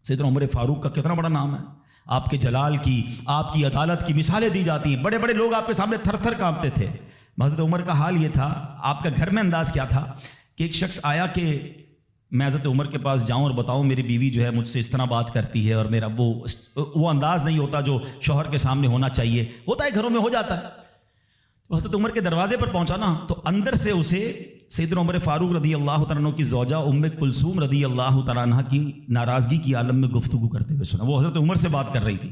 سیدنا عمر فاروق کا کتنا بڑا نام ہے, آپ کے جلال کی, آپ کی عدالت کی مثالیں دی جاتی ہیں. بڑے بڑے لوگ آپ کے سامنے تھر تھر کانپتے تھے. حضرت عمر کا حال یہ تھا, آپ کا گھر میں انداز کیا تھا کہ ایک شخص آیا کہ میں حضرت عمر کے پاس جاؤں اور بتاؤں میری بیوی جو ہے مجھ سے اس طرح بات کرتی ہے, اور میرا وہ انداز نہیں ہوتا جو شوہر کے سامنے ہونا چاہیے. ہوتا ہے گھروں میں, ہو جاتا ہے. تو حضرت عمر کے دروازے پر پہنچا نا, تو اندر سے اسے سیدنا عمر فاروق رضی اللہ تعالیٰ عنہ کی زوجہ ام کلثوم رضی اللہ تعالیٰ عنہ کی ناراضگی کی عالم میں گفتگو کرتے ہوئے سنا. وہ حضرت عمر سے بات کر رہی تھی.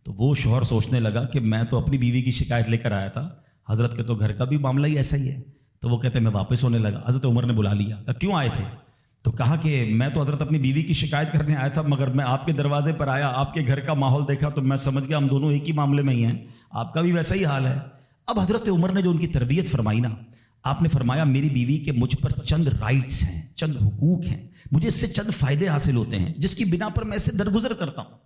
تو وہ شوہر سوچنے لگا کہ میں تو اپنی بیوی کی شکایت لے کر آیا تھا, حضرت کے تو گھر کا بھی معاملہ ہی ایسا ہی ہے. تو وہ کہتے میں واپس ہونے لگا. حضرت عمر نے بلا لیا, کہا کیوں آئے تھے؟ تو کہا کہ میں تو حضرت اپنی بیوی کی شکایت کرنے آیا تھا, مگر میں آپ کے دروازے پر آیا, آپ کے گھر کا ماحول دیکھا تو میں سمجھ گیا ہم دونوں ایک ہی معاملے میں ہی ہیں, آپ کا بھی ویسا ہی حال ہے. اب حضرت عمر نے جو ان کی تربیت فرمائی نا, آپ نے فرمایا میری بیوی کے مجھ پر چند رائٹس ہیں, چند حقوق ہیں, مجھے اس سے چند فائدے حاصل ہوتے ہیں جس کی بنا پر میں اس سے درگزر کرتا ہوں.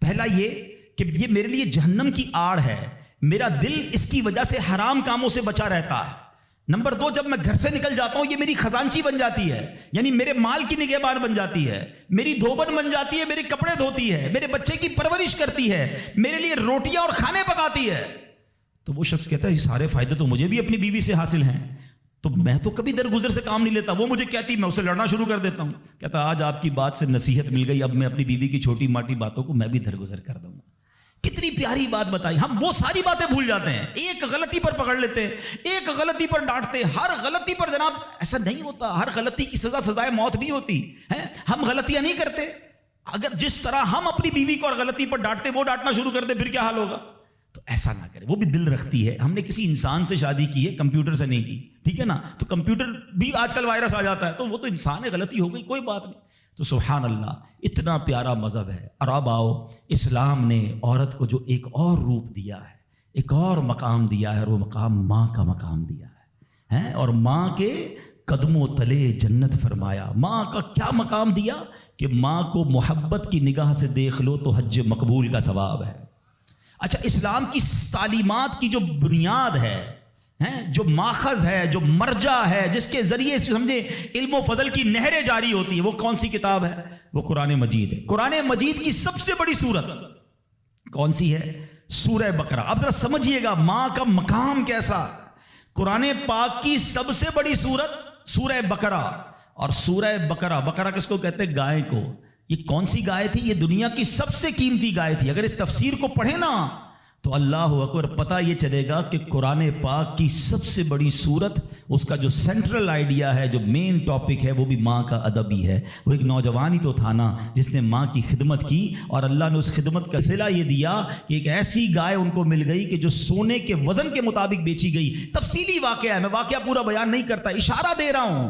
پہلا یہ کہ یہ میرے لیے جہنم کی آڑ ہے, میرا دل اس کی وجہ سے حرام کاموں سے بچا رہتا ہے. نمبر 2, جب میں گھر سے نکل جاتا ہوں یہ میری خزانچی بن جاتی ہے, یعنی میرے مال کی نگہبان بن جاتی ہے, میری دھوبن بن جاتی ہے, میرے کپڑے دھوتی ہے, میرے بچے کی پرورش کرتی ہے, میرے لیے روٹیاں اور کھانے پکاتی ہے. تو وہ شخص کہتا ہے یہ سارے فائدے تو مجھے بھی اپنی بیوی سے حاصل ہیں, تو میں تو کبھی درگزر سے کام نہیں لیتا. وہ مجھے کہتی, میں اسے لڑنا شروع کر دیتا ہوں. کہتا آج آپ کی بات سے نصیحت مل گئی, اب میں اپنی بیوی کی چھوٹی ماٹی باتوں کو میں بھی درگزر کر دوں گا. کتنی پیاری بات بتائی. ہم وہ ساری باتیں بھول جاتے ہیں, ایک غلطی پر پکڑ لیتے ہیں, ایک غلطی پر ڈانٹتے ہیں. ہر غلطی پر جناب ایسا نہیں ہوتا, ہر غلطی کی سزا سزائے موت نہیں ہوتی ہے. ہم غلطیاں نہیں کرتے. اگر جس طرح ہم اپنی بیوی کو اور غلطی پر ڈانٹتے وہ ڈانٹنا شروع کر دے پھر کیا حال ہوگا؟ تو ایسا نہ کرے. وہ بھی دل رکھتی ہے. ہم نے کسی انسان سے شادی کی ہے, کمپیوٹر سے نہیں کی, ٹھیک ہے نا. تو کمپیوٹر بھی آج کل وائرس آ جاتا ہے, تو وہ تو انسان ہے, غلطی ہو گئی, کوئی بات نہیں. تو سبحان اللہ, اتنا پیارا مذہب ہے. اور اب آؤ, اسلام نے عورت کو جو ایک اور روپ دیا ہے, ایک اور مقام دیا ہے, اور وہ مقام ماں کا مقام دیا ہے. اور ماں کے قدموں تلے جنت فرمایا. ماں کا کیا مقام دیا کہ ماں کو محبت کی نگاہ سے دیکھ لو تو حج مقبول کا ثواب ہے. اچھا, اسلام کی تعلیمات کی جو بنیاد ہے, جو ماخذ ہے, جو مرجع ہے, جس کے ذریعے سے سمجھے علم و فضل کی نہریں جاری ہوتی ہیں, وہ کون سی کتاب ہے؟ وہ قرآن مجید ہے. قرآن مجید کی سب سے بڑی سورت کون سی ہے؟ سورہ بقرہ. اب ذرا سمجھیے گا ماں کا مقام کیسا. قرآن پاک کی سب سے بڑی سورت سورہ بقرہ. اور سورہ بقرہ, بقرہ کس کو کہتے ہیں؟ گائے کو. یہ کون سی گائے تھی؟ یہ دنیا کی سب سے قیمتی گائے تھی. اگر اس تفسیر کو پڑھیں نا تو اللہ اکبر, پتہ یہ چلے گا کہ قرآن پاک کی سب سے بڑی سورت, اس کا جو سینٹرل آئیڈیا ہے, جو مین ٹاپک ہے, وہ بھی ماں کا ادب ہی ہے. وہ ایک نوجوان ہی تو تھا نا جس نے ماں کی خدمت کی, اور اللہ نے اس خدمت کا صلہ یہ دیا کہ ایک ایسی گائے ان کو مل گئی کہ جو سونے کے وزن کے مطابق بیچی گئی. تفصیلی واقعہ ہے, میں واقعہ پورا بیان نہیں کرتا, اشارہ دے رہا ہوں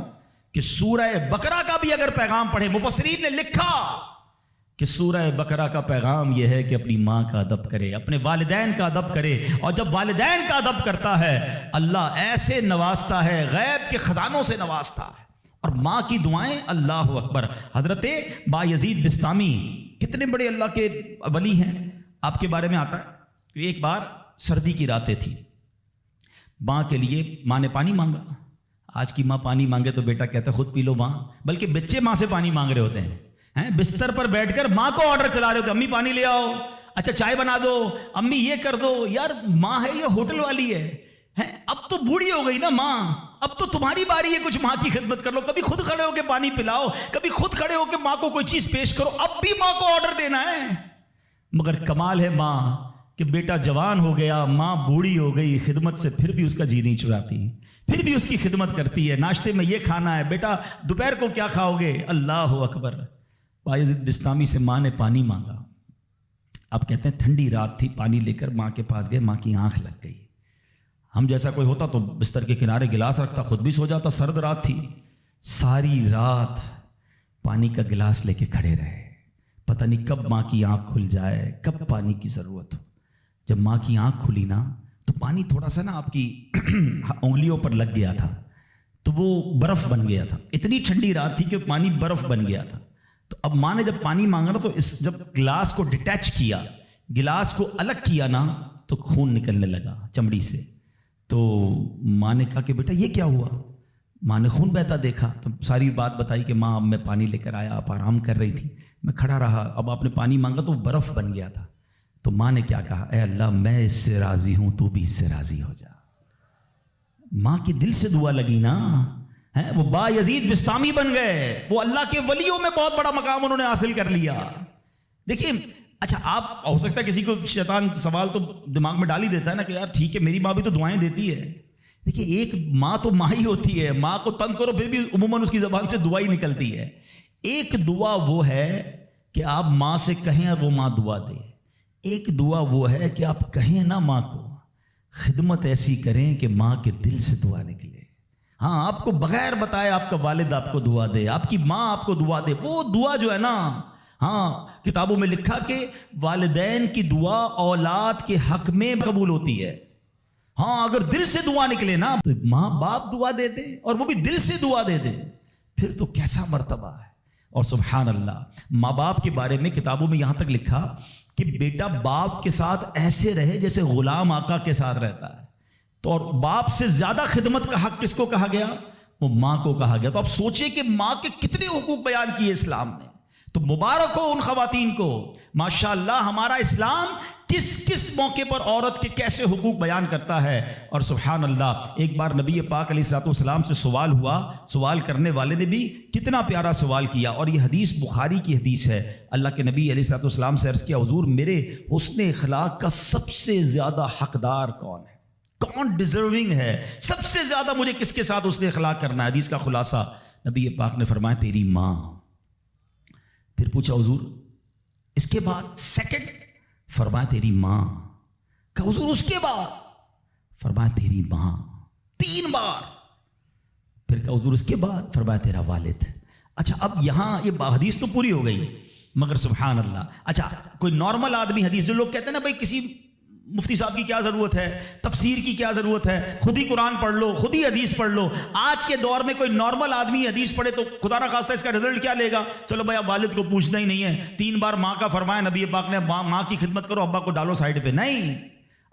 کہ سورہ بقرہ کا بھی اگر پیغام پڑھیں, مفسرین نے لکھا کہ سورہ بقرہ کا پیغام یہ ہے کہ اپنی ماں کا ادب کرے, اپنے والدین کا ادب کرے. اور جب والدین کا ادب کرتا ہے اللہ ایسے نوازتا ہے, غیب کے خزانوں سے نوازتا ہے. اور ماں کی دعائیں, اللہ اکبر. حضرت بایزید بستامی کتنے بڑے اللہ کے ولی ہیں. آپ کے بارے میں آتا ہے کہ ایک بار سردی کی راتیں تھی, ماں کے لیے ماں نے پانی مانگا. آج کی ماں پانی مانگے تو بیٹا کہتا ہے خود پی لو ماں, بلکہ بچے ماں سے پانی مانگ رہے ہوتے ہیں. بستر پر بیٹھ کر ماں کو آرڈر چلا رہے ہوتے, امی پانی لے آؤ, اچھا چائے بنا دو, امی یہ کر دو. یار ماں ہے یہ ہوٹل والی ہے, اب تو بوڑھی ہو گئی نا ماں, اب تو تمہاری باری ہے کچھ ماں کی خدمت کر لو. کبھی خود کھڑے ہو کے پانی پلاؤ, کبھی خود کھڑے ہو کے ماں کو کوئی چیز پیش کرو. اب بھی ماں کو آرڈر دینا ہے. مگر کمال ہے ماں کہ بیٹا جوان ہو گیا, ماں بوڑھی ہو گئی, خدمت سے پھر بھی اس کا جی نہیں چراتی, پھر بھی اس کی خدمت کرتی ہے. ناشتے میں یہ کھانا ہے, بیٹا دوپہر کو کیا کھاؤ گے؟ اللہ اکبر. بایزید بستامی سے ماں نے پانی مانگا. اب کہتے ہیں ٹھنڈی رات تھی, پانی لے کر ماں کے پاس گئے, ماں کی آنکھ لگ گئی. ہم جیسا کوئی ہوتا تو بستر کے کنارے گلاس رکھتا, خود بھی سو جاتا. سرد رات تھی, ساری رات پانی کا گلاس لے کے کھڑے رہے. پتہ نہیں کب ماں کی آنکھ کھل جائے, کب پانی کی ضرورت ہو. جب ماں کی آنکھ کھلی نا تو پانی تھوڑا سا نا آپ کی انگلیوں پر لگ گیا تھا, تو وہ برف بن گیا تھا. اتنی ٹھنڈی رات تھی کہ پانی برف بن گیا تھا. تو اب ماں نے جب پانی مانگا نا تو جب گلاس کو ڈیٹیچ کیا, گلاس کو الگ کیا نا, تو خون نکلنے لگا چمڑی سے. تو ماں نے کہا کہ بیٹا یہ کیا ہوا؟ ماں نے خون بہتا دیکھا تو ساری بات بتائی کہ ماں اب میں پانی لے کر آیا, آپ آرام کر رہی تھی, میں کھڑا رہا, اب آپ نے پانی مانگا تو برف بن گیا تھا. تو ماں نے کیا کہا, اے اللہ میں اس سے راضی ہوں, تو بھی اس سے راضی ہو جا. ماں کے دل سے دعا لگی نا, وہ بایزید بستامی بن گئے. وہ اللہ کے ولیوں میں بہت بڑا مقام انہوں نے حاصل کر لیا. دیکھیے, اچھا آپ ہو سکتا ہے کسی کو شیطان سوال تو دماغ میں ڈال ہی دیتا ہے نا کہ یار ٹھیک ہے میری ماں بھی تو دعائیں دیتی ہے. دیکھیے ایک ماں تو ماں ہی ہوتی ہے, ماں کو تنگ کرو پھر بھی عموماً اس کی زبان سے دعا ہی نکلتی ہے. ایک دعا وہ ہے کہ آپ ماں سے کہیں اور وہ ماں دعا دے. ایک دعا وہ ہے کہ آپ کہیں نا ماں کو, خدمت ایسی کریں کہ ماں کے دل سے دعا نکلے. ہاں آپ کو بغیر بتائے آپ کا والد آپ کو دعا دے, آپ کی ماں آپ کو دعا دے. وہ دعا جو ہے نا, ہاں کتابوں میں لکھا کہ والدین کی دعا اولاد کے حق میں قبول ہوتی ہے. ہاں اگر دل سے دعا نکلے نا تو ماں باپ دعا دے دے اور وہ بھی دل سے دعا دے دے, پھر تو کیسا مرتبہ ہے. اور سبحان اللہ, ماں باپ کے بارے میں کتابوں میں یہاں تک لکھا کہ بیٹا باپ کے ساتھ ایسے رہے جیسے غلام آقا کے ساتھ رہتا ہے. تو اور باپ سے زیادہ خدمت کا حق کس کو کہا گیا؟ وہ ماں کو کہا گیا. تو آپ سوچیں کہ ماں کے کتنے حقوق بیان کیے اسلام نے. تو مبارک ہو ان خواتین کو، ماشاءاللہ ہمارا اسلام کس کس موقع پر عورت کے کیسے حقوق بیان کرتا ہے. اور سبحان اللہ، ایک بار نبی پاک علیہ الصلوۃ والسلام سے سوال ہوا، سوال کرنے والے نے بھی کتنا پیارا سوال کیا، اور یہ حدیث بخاری کی حدیث ہے. اللہ کے نبی علیہ الصلوۃ والسلام سے عرض کیا، حضور میرے حسن اخلاق کا سب سے زیادہ حقدار کون ہے، کون ڈیزرونگ ہے، سب سے زیادہ مجھے کس کے ساتھ حسن اخلاق کرنا ہے. حدیث کا خلاصہ نبی پاک نے فرمایا تیری ماں. پھر پوچھا حضور اس کے بعد سیکنڈ؟ فرمایا تیری ماں. کہ حضور اس کے بعد؟ فرمایا تیری ماں. 3 بار. پھر کہ حضور اس کے بعد؟ فرمایا تیرا والد. اچھا اب یہاں یہ حدیث تو پوری ہو گئی، مگر سبحان اللہ، اچھا کوئی نارمل آدمی حدیث، جو لوگ کہتے ہیں نا بھائی کسی مفتی صاحب کی کیا ضرورت ہے، تفسیر کی کیا ضرورت ہے، خود ہی قرآن پڑھ لو، خود ہی حدیث پڑھ لو. آج کے دور میں کوئی نارمل آدمی حدیث پڑھے تو خدا نہ خواستہ اس کا رزلٹ کیا لے گا؟ چلو بھائی اب والد کو پوچھنا ہی نہیں ہے، 3 بار ماں کا فرمایا نبی پاک نے، ماں کی خدمت کرو، ابا کو ڈالو سائڈ پہ. نہیں،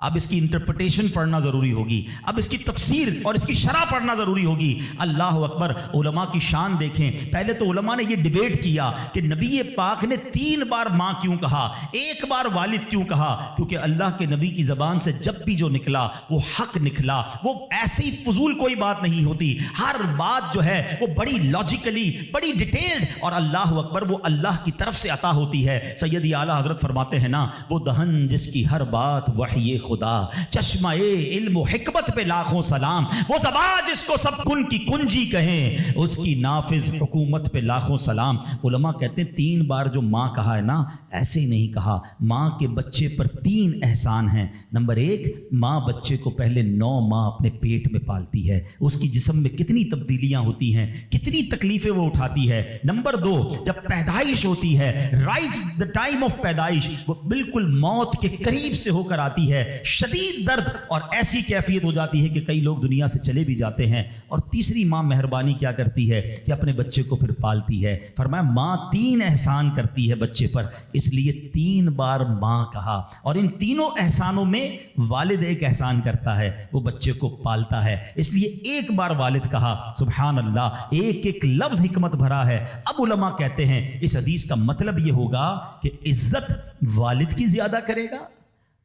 اب اس کی انٹرپریٹیشن پڑھنا ضروری ہوگی، اب اس کی تفسیر اور اس کی شرح پڑھنا ضروری ہوگی. اللہ اکبر، علماء کی شان دیکھیں. پہلے تو علماء نے یہ ڈیبیٹ کیا کہ نبی پاک نے 3 بار ماں کیوں کہا، 1 بار والد کیوں کہا؟ کیونکہ اللہ کے نبی کی زبان سے جب بھی جو نکلا وہ حق نکلا، وہ ایسی فضول کوئی بات نہیں ہوتی. ہر بات جو ہے وہ بڑی لاجیکلی، بڑی ڈیٹیلڈ، اور اللہ اکبر وہ اللہ کی طرف سے عطا ہوتی ہے. سیدی اعلیٰ حضرت فرماتے ہیں نا، وہ دہن جس کی ہر بات وحی خدا، چشمہ علم و حکمت پہ لاکھوں سلام. وہ زبان جس کو سب کن کی کنجی کہیں، اس کی نافذ حکومت پہ لاکھوں سلام. علماء کہتے ہیں 3 بار جو ماں کہا ہے نا، ایسے ہی نہیں کہا. ماں کے بچے پر 3 احسان ہیں. نمبر 1، ماں بچے کو پہلے 9 ماہ اپنے پیٹ میں پالتی ہے، اس کی جسم میں کتنی تبدیلیاں ہوتی ہیں، کتنی تکلیفیں وہ اٹھاتی ہے. نمبر 2، جب پیدائش ہوتی ہے، رائٹ دا ٹائم آف پیدائش، وہ بالکل موت کے قریب سے ہو کر آتی ہے، شدید درد اور ایسی کیفیت ہو جاتی ہے کہ کئی لوگ دنیا سے چلے بھی جاتے ہیں. اور تیسری، ماں مہربانی کیا کرتی ہے کہ اپنے بچے کو پھر پالتی ہے. فرمایا ماں 3 احسان کرتی ہے بچے پر، اس لیے 3 بار ماں کہا. اور ان تینوں احسانوں میں والد ایک احسان کرتا ہے، وہ بچے کو پالتا ہے، اس لیے 1 بار والد کہا. سبحان اللہ، ایک ایک لفظ حکمت بھرا ہے. اب علماء کہتے ہیں اس حدیث کا مطلب یہ ہوگا کہ عزت والد کی زیادہ کرے گا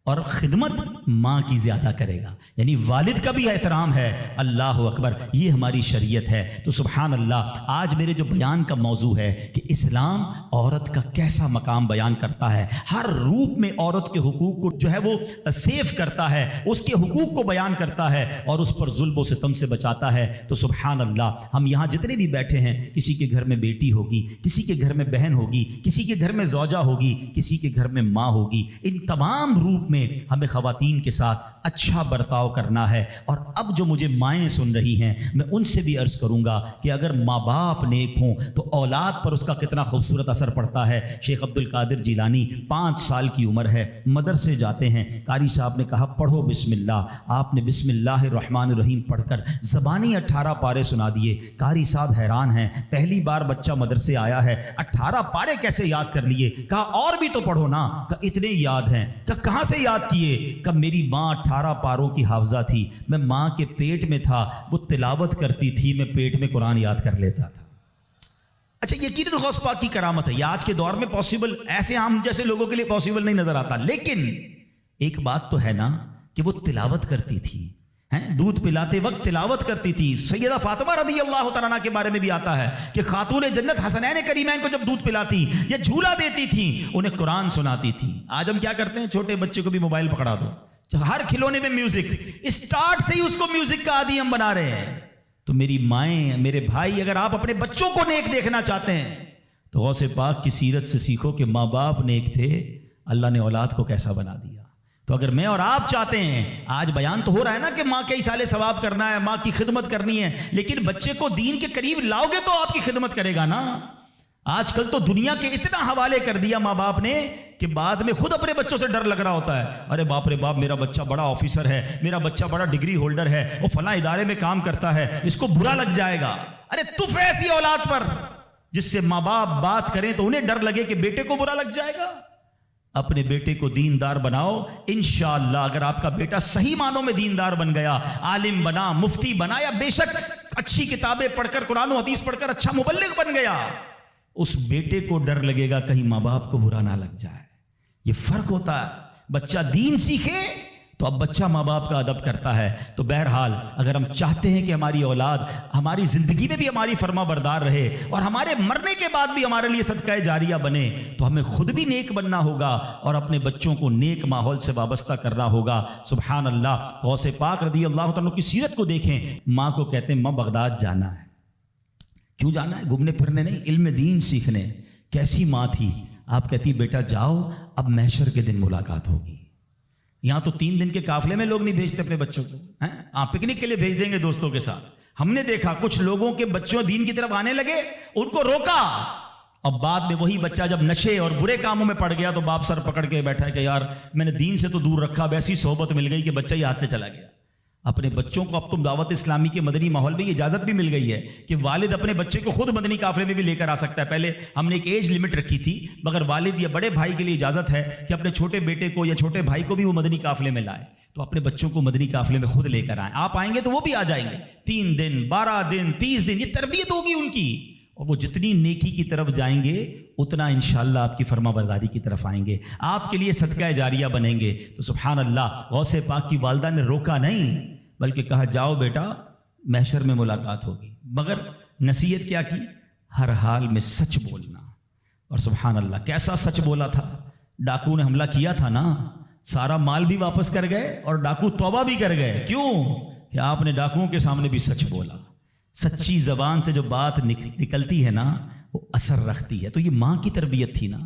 اور خدمت ماں کی زیادہ کرے گا، یعنی والد کا بھی احترام ہے. اللہ اکبر، یہ ہماری شریعت ہے. تو سبحان اللہ، آج میرے جو بیان کا موضوع ہے کہ اسلام عورت کا کیسا مقام بیان کرتا ہے، ہر روپ میں عورت کے حقوق کو جو ہے وہ سیف کرتا ہے، اس کے حقوق کو بیان کرتا ہے اور اس پر ظلم و ستم سے بچاتا ہے. تو سبحان اللہ، ہم یہاں جتنے بھی بیٹھے ہیں، کسی کے گھر میں بیٹی ہوگی، کسی کے گھر میں بہن ہوگی، کسی کے گھر میں زوجہ ہوگی، کسی کے گھر میں ماں ہوگی. ان تمام روپ میں ہمیں خواتین کے ساتھ اچھا برتاؤ کرنا ہے. اور اب جو مجھے مائیں سن رہی ہیں، میں ان سے بھی عرض کروں گا کہ اگر ماں باپ نیک ہوں تو اولاد پر اس کا کتنا خوبصورت اثر پڑتا ہے. شیخ عبد القادر جیلانی 5 سال کی عمر ہے، مدرسے جاتے ہیں، قاری صاحب نے کہا پڑھو بسم اللہ. آپ نے بسم اللہ الرحمن الرحیم پڑھ کر زبانی 18 پارے سنا دیے. قاری صاحب حیران ہیں، پہلی بار بچہ مدرسے آیا ہے، 18 پارے کیسے یاد کر لیے؟ کہا اور بھی تو پڑھو نا. کہا اتنے یاد ہیں. کہاں سے یاد کیے؟ کہ میری ماں 18 پاروں کی حافظہ تھی، میں ماں کے پیٹ میں تھا، وہ تلاوت کرتی تھی، میں پیٹ میں قرآن یاد کر لیتا تھا. اچھا، یقیناً غوث پاک کی کرامت ہے، یہ آج کے دور میں پاسبل، ایسے ہم جیسے لوگوں کے لیے پاسبل نہیں نظر آتا. لیکن ایک بات تو ہے نا کہ وہ تلاوت کرتی تھی، دودھ پلاتے وقت تلاوت کرتی تھی. سیدہ فاطمہ رضی اللہ تعالیٰ عنہا کے بارے میں بھی آتا ہے کہ خاتون جنت حسنین کریمین کو جب دودھ پلاتی یا جھولا دیتی تھی، انہیں قرآن سناتی تھی. آج ہم کیا کرتے ہیں، چھوٹے بچے کو بھی موبائل پکڑا دو، ہر کھلونے میں میوزک، اسٹارٹ سے ہی اس کو میوزک کا عادی ہم بنا رہے ہیں. تو میری مائیں، میرے بھائی، اگر آپ اپنے بچوں کو نیک دیکھنا چاہتے ہیں تو غوث پاک کی سیرت سے سیکھو کہ ماں باپ نیک تھے، اللہ نے اولاد کو کیسا بنا دیا. تو اگر میں اور آپ چاہتے ہیں، آج بیان تو ہو رہا ہے نا کہ ماں کے ایسالے ثواب کرنا ہے، ماں کی خدمت کرنی ہے، لیکن بچے کو دین کے قریب لاؤ گے تو آپ کی خدمت کرے گا نا. آج کل تو دنیا کے اتنا حوالے کر دیا ماں باپ نے کہ بعد میں خود اپنے بچوں سے ڈر لگ رہا ہوتا ہے. ارے باپ رے باپ، میرا بچہ بڑا آفیسر ہے، میرا بچہ بڑا ڈگری ہولڈر ہے، وہ فلاں ادارے میں کام کرتا ہے، اس کو برا لگ جائے گا. ارے تف ایسی اولاد پر جس سے ماں باپ بات کریں تو انہیں ڈر لگے کہ بیٹے کو برا لگ جائے گا. اپنے بیٹے کو دیندار بناؤ، انشاءاللہ اگر آپ کا بیٹا صحیح معنوں میں دیندار بن گیا، عالم بنا، مفتی بنا، یا بے شک اچھی کتابیں پڑھ کر، قرآن و حدیث پڑھ کر اچھا مبلغ بن گیا، اس بیٹے کو ڈر لگے گا کہیں ماں باپ کو برا نہ لگ جائے. یہ فرق ہوتا ہے. بچہ دین سیکھے تو اب بچہ ماں باپ کا ادب کرتا ہے. تو بہرحال اگر ہم چاہتے ہیں کہ ہماری اولاد ہماری زندگی میں بھی ہماری فرما بردار رہے اور ہمارے مرنے کے بعد بھی ہمارے لیے صدقہ جاریہ بنے تو ہمیں خود بھی نیک بننا ہوگا اور اپنے بچوں کو نیک ماحول سے وابستہ کرنا ہوگا. سبحان اللہ. غوث پاک رضی اللہ تعالیٰ کی سیرت کو دیکھیں. ماں کو کہتے ہیں ماں بغداد جانا ہے. کیوں جانا ہے؟ گھومنے پھرنے نہیں، علم دین سیکھنے. کیسی ماں تھی؟ آپ کہتی بیٹا جاؤ، اب محشر کے دن ملاقات ہوگی. یہاں تو 3 دن کے قافلے میں لوگ نہیں بھیجتے اپنے بچوں کو. آپ پکنک کے لیے بھیج دیں گے دوستوں کے ساتھ. ہم نے دیکھا کچھ لوگوں کے بچوں دین کی طرف آنے لگے، ان کو روکا، اب بعد میں وہی بچہ جب نشے اور برے کاموں میں پڑ گیا تو باپ سر پکڑ کے بیٹھا ہے کہ یار میں نے دین سے تو دور رکھا، اب ایسی صحبت مل گئی کہ بچہ ہی ہاتھ سے چلا گیا. اپنے بچوں کو اب تم دعوت اسلامی کے مدنی ماحول میں اجازت بھی مل گئی ہے کہ والد اپنے بچے کو خود مدنی قافلے میں بھی لے کر آ سکتا ہے. پہلے ہم نے ایک ایج لمٹ رکھی تھی، مگر والد یا بڑے بھائی کے لیے اجازت ہے کہ اپنے چھوٹے بیٹے کو یا چھوٹے بھائی کو بھی وہ مدنی قافلے میں لائے. تو اپنے بچوں کو مدنی قافلے میں خود لے کر آئیں. آپ آئیں گے تو وہ بھی آ جائیں گے. 3 دن 12 دن 30 دن یہ تربیت ہوگی ان کی، اور وہ جتنی نیکی کی طرف جائیں گے اتنا انشاءاللہ آپ کی فرما برداری کی طرف آئیں گے، آپ کے لیے صدقہ جاریہ بنیں گے. تو سبحان اللہ، غوث پاک کی والدہ نے روکا نہیں بلکہ کہا جاؤ بیٹا محشر میں ملاقات ہوگی. مگر نصیحت کیا کی؟ ہر حال میں سچ بولنا. اور سبحان اللہ کیسا سچ بولا تھا. ڈاکو نے حملہ کیا تھا نا، سارا مال بھی واپس کر گئے اور ڈاکو توبہ بھی کر گئے. کیوں؟ کہ آپ نے ڈاکوؤں کے سامنے بھی سچ بولا. سچی زبان سے جو بات نکلتی ہے نا وہ اثر رکھتی ہے. تو یہ ماں کی تربیت تھی نا.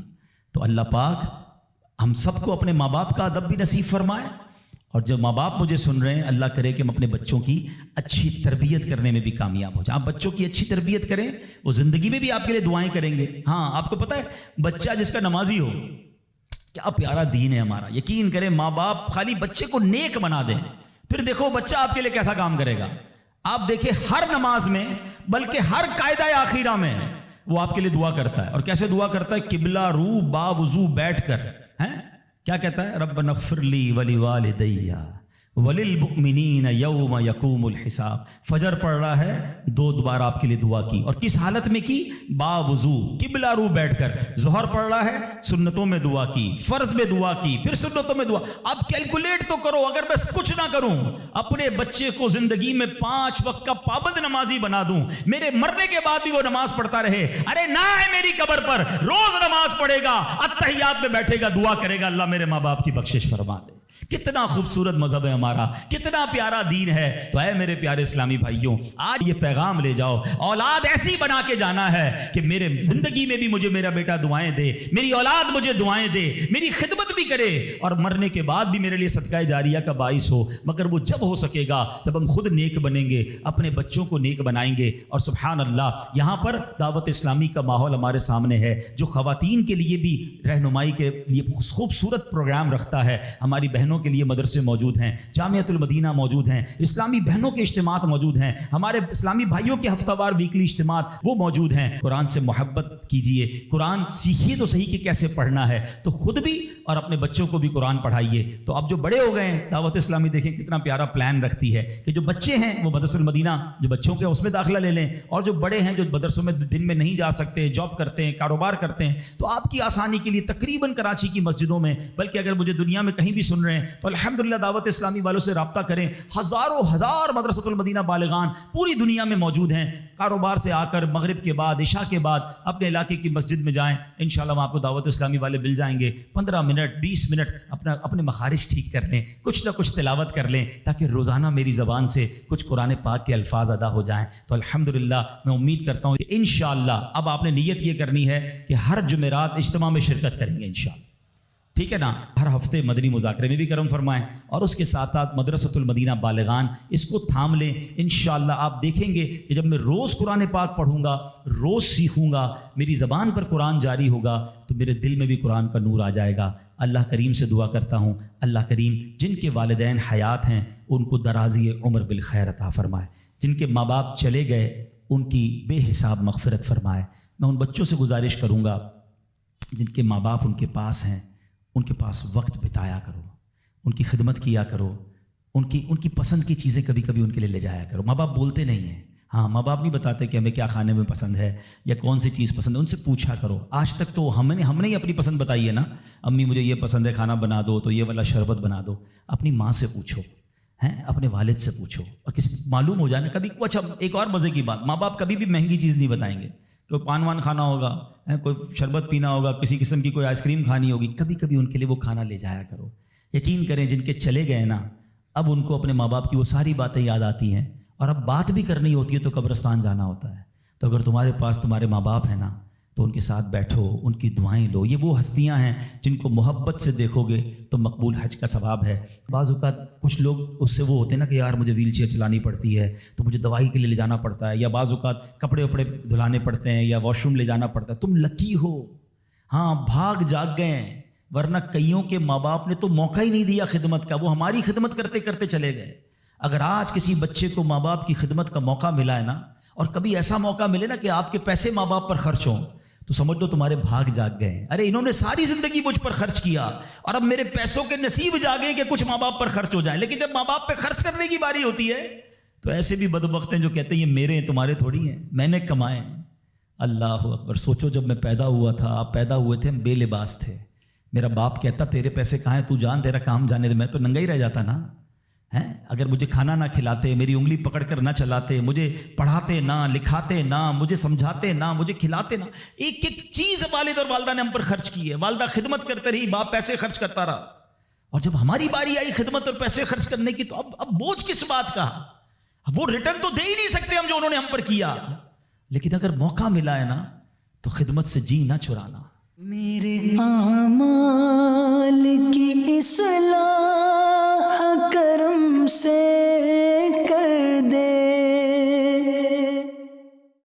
تو اللہ پاک ہم سب کو اپنے ماں باپ کا ادب بھی نصیب فرمائے. اور جو ماں باپ مجھے سن رہے ہیں، اللہ کرے کہ ہم اپنے بچوں کی اچھی تربیت کرنے میں بھی کامیاب ہو جائیں. آپ بچوں کی اچھی تربیت کریں، وہ زندگی میں بھی آپ کے لیے دعائیں کریں گے. ہاں آپ کو پتہ ہے بچہ جس کا نمازی ہو، کیا پیارا دین ہے ہمارا. یقین کریں ماں باپ خالی بچے کو نیک بنا دیں، پھر دیکھو بچہ آپ کے لیے کیسا کام کرے گا. آپ دیکھیں ہر نماز میں بلکہ ہر قاعدہ آخیرہ میں وہ آپ کے لیے دعا کرتا ہے. اور کیسے دعا کرتا ہے؟ قبلہ رو با وضو بیٹھ کر. کیا کہتا ہے؟ ربنا اغفر لی ولوالدی وللمؤمنین یوم یقوم الحساب. فجر پڑھ رہا ہے 2 بار آپ کے لیے دعا کی. اور کس حالت میں کی؟ با وضو قبلہ رو بیٹھ کر. ظہر پڑھ رہا ہے سنتوں میں دعا کی، فرض میں دعا کی، پھر سنتوں میں دعا. اب کیلکولیٹ تو کرو، اگر میں کچھ نہ کروں اپنے بچے کو زندگی میں 5 وقت کا پابند نمازی بنا دوں، میرے مرنے کے بعد بھی وہ نماز پڑھتا رہے، ارے نہ ہے میری قبر پر روز نماز پڑھے گا، اتحیات میں بیٹھے گا، دعا کرے گا اللہ میرے ماں باپ کی بخشش فرما دے. کتنا خوبصورت مذہب ہے ہمارا، کتنا پیارا دین ہے. تو اے میرے پیارے اسلامی بھائیوں، آج یہ پیغام لے جاؤ، اولاد ایسی بنا کے جانا ہے کہ میرے زندگی میں بھی مجھے میرا بیٹا دعائیں دے، میری اولاد مجھے دعائیں دے، میری خدمت بھی کرے اور مرنے کے بعد بھی میرے لیے صدقہ جاریہ کا باعث ہو. مگر وہ جب ہو سکے گا جب ہم خود نیک بنیں گے، اپنے بچوں کو نیک بنائیں گے. اور سبحان اللہ یہاں پر دعوت اسلامی کا ماحول ہمارے سامنے ہے جو خواتین کے لیے بھی رہنمائی کے لیے خوبصورت پروگرام رکھتا ہے. ہماری بہنوں کے لیے مدرسے موجود ہیں، جامعۃ المدینہ موجود ہیں، اسلامی بہنوں کے اجتماعات موجود ہیں، ہمارے اسلامی بھائیوں کے ہفتہ وار ویکلی اجتماعات وہ موجود ہیں. قرآن سے محبت کیجئے، قرآن سیکھیے تو صحیح کہ کیسے پڑھنا ہے، تو خود بھی اور اپنے بچوں کو بھی قرآن پڑھائیے. تو اب جو بڑے ہو گئے ہیں، دعوت اسلامی دیکھیں کتنا پیارا پلان رکھتی ہے کہ جو بچے ہیں وہ مدرسۃ المدینہ جو بچوں کے اس میں داخلہ لے لیں، اور جو بڑے ہیں جو مدرسوں میں دن میں نہیں جا سکتے، جاب کرتے ہیں، کاروبار کرتے ہیں، تو آپ کی آسانی کے لیے تقریباً کراچی کی مسجدوں میں، بلکہ اگر مجھے دنیا میں کہیں بھی سن رہے ہیں تو الحمدللہ دعوت اسلامی والوں سے رابطہ کریں. ہزاروں ہزار مدرسۃ المدینہ بالغان پوری دنیا میں موجود ہیں. کاروبار سے آ کر مغرب کے بعد، عشاء کے بعد اپنے علاقے کی مسجد میں جائیں، انشاءاللہ وہاں آپ کو دعوت اسلامی والے مل جائیں گے. 15 منٹ 20 منٹ اپنے مخارج ٹھیک کر لیں، کچھ نہ کچھ تلاوت کر لیں تاکہ روزانہ میری زبان سے کچھ قرآن پاک کے الفاظ ادا ہو جائیں. تو الحمدللہ میں امید کرتا ہوں کہ انشاءاللہ اب آپ نے نیت یہ کرنی ہے کہ ہر جمعرات اجتماع میں شرکت کریں گے انشاءاللہ. ٹھیک ہے نا؟ ہر ہفتے مدنی مذاکرے میں بھی کرم فرمائیں، اور اس کے ساتھ ساتھ مدرسۃ المدینہ بالغان اس کو تھام لیں. انشاءاللہ آپ دیکھیں گے کہ جب میں روز قرآن پاک پڑھوں گا، روز سیکھوں گا، میری زبان پر قرآن جاری ہوگا تو میرے دل میں بھی قرآن کا نور آ جائے گا. اللہ کریم سے دعا کرتا ہوں اللہ کریم جن کے والدین حیات ہیں ان کو درازی عمر بالخیر عطا فرمائے، جن کے ماں باپ چلے گئے ان کی بے حساب مغفرت فرمائے. میں ان بچوں سے گزارش کروں گا جن کے ماں باپ ان کے پاس ہیں، ان کے پاس وقت بتایا کرو، ان کی خدمت کیا کرو، ان کی پسند کی چیزیں کبھی کبھی ان کے لیے لے جایا کرو. ماں باپ بولتے نہیں ہیں، ہاں ماں باپ نہیں بتاتے کہ ہمیں کیا کھانے میں پسند ہے یا کون سی چیز پسند ہے، ان سے پوچھا کرو. آج تک تو ہم نے ہی اپنی پسند بتائی ہے نا، امی مجھے یہ پسند ہے کھانا بنا دو تو یہ والا شربت بنا دو. اپنی ماں سے پوچھو، ہیں اپنے والد سے پوچھو، اور کسی معلوم ہو جائے نا کبھی. اچھا ایک اور مزے کی بات، ماں باپ کبھی بھی مہنگی چیز نہیں بتائیں گے. کوئی پان وان کھانا ہوگا، کوئی شربت پینا ہوگا، کسی قسم کی کوئی آئس کریم کھانی ہوگی، کبھی کبھی ان کے لیے وہ کھانا لے جایا کرو. یقین کریں جن کے چلے گئے نا، اب ان کو اپنے ماں باپ کی وہ ساری باتیں یاد آتی ہیں، اور اب بات بھی کرنی ہوتی ہے تو قبرستان جانا ہوتا ہے. تو اگر تمہارے پاس تمہارے ماں باپ ہیں نا تو ان کے ساتھ بیٹھو، ان کی دعائیں لو. یہ وہ ہستیاں ہیں جن کو محبت سے دیکھو گے تو مقبول حج کا ثواب ہے. بعض اوقات کچھ لوگ اس سے وہ ہوتے ہیں نا کہ یار مجھے ویل چیئر چلانی پڑتی ہے تو مجھے دوائی کے لیے لے جانا پڑتا ہے، یا بعض اوقات کپڑے وپڑے دھلانے پڑتے ہیں یا واش روم لے جانا پڑتا ہے. تم لکی ہو، ہاں بھاگ جاگ گئے ہیں، ورنہ کئیوں کے ماں باپ نے تو موقع ہی نہیں دیا خدمت کا، وہ ہماری خدمت کرتے کرتے چلے گئے. اگر آج کسی بچے کو ماں باپ کی خدمت کا موقع ملا ہے نا، اور کبھی ایسا موقع ملے نا کہ آپ کے پیسے ماں باپ پر خرچ ہوں، تو سمجھ لو تمہارے بھاگ جاگ گئے. ارے انہوں نے ساری زندگی مجھ پر خرچ کیا اور اب میرے پیسوں کے نصیب جاگے کہ کچھ ماں باپ پر خرچ ہو جائیں. لیکن جب ماں باپ پہ خرچ کرنے کی باری ہوتی ہے تو ایسے بھی بدبخت ہیں جو کہتے ہیں یہ میرے ہیں تمہارے تھوڑی ہیں، میں نے کمائے. اللہ اکبر. سوچو جب میں پیدا ہوا تھا، آپ پیدا ہوئے تھے، ہم بے لباس تھے. میرا باپ کہتا تیرے پیسے کہاں ہیں، تو جان تیرا کام جانے دے، میں تو ننگا ہی رہ جاتا نا. ہیں اگر مجھے کھانا نہ کھلاتے، میری انگلی پکڑ کر نہ چلاتے، مجھے پڑھاتے نہ، لکھاتے نہ، مجھے سمجھاتے نہ، مجھے کھلاتے نہ، ایک ایک چیز والد اور والدہ نے ہم پر خرچ کی ہے. والدہ خدمت کرتے رہی، باپ پیسے خرچ کرتا رہا، اور جب ہماری باری آئی خدمت اور پیسے خرچ کرنے کی تو اب بوجھ کس بات کا. وہ ریٹرن تو دے ہی نہیں سکتے ہم جو انہوں نے ہم پر کیا. لیکن اگر موقع ملا ہے نا تو خدمت سے جی نہ چرانا. میرے اعمال کی اصلاح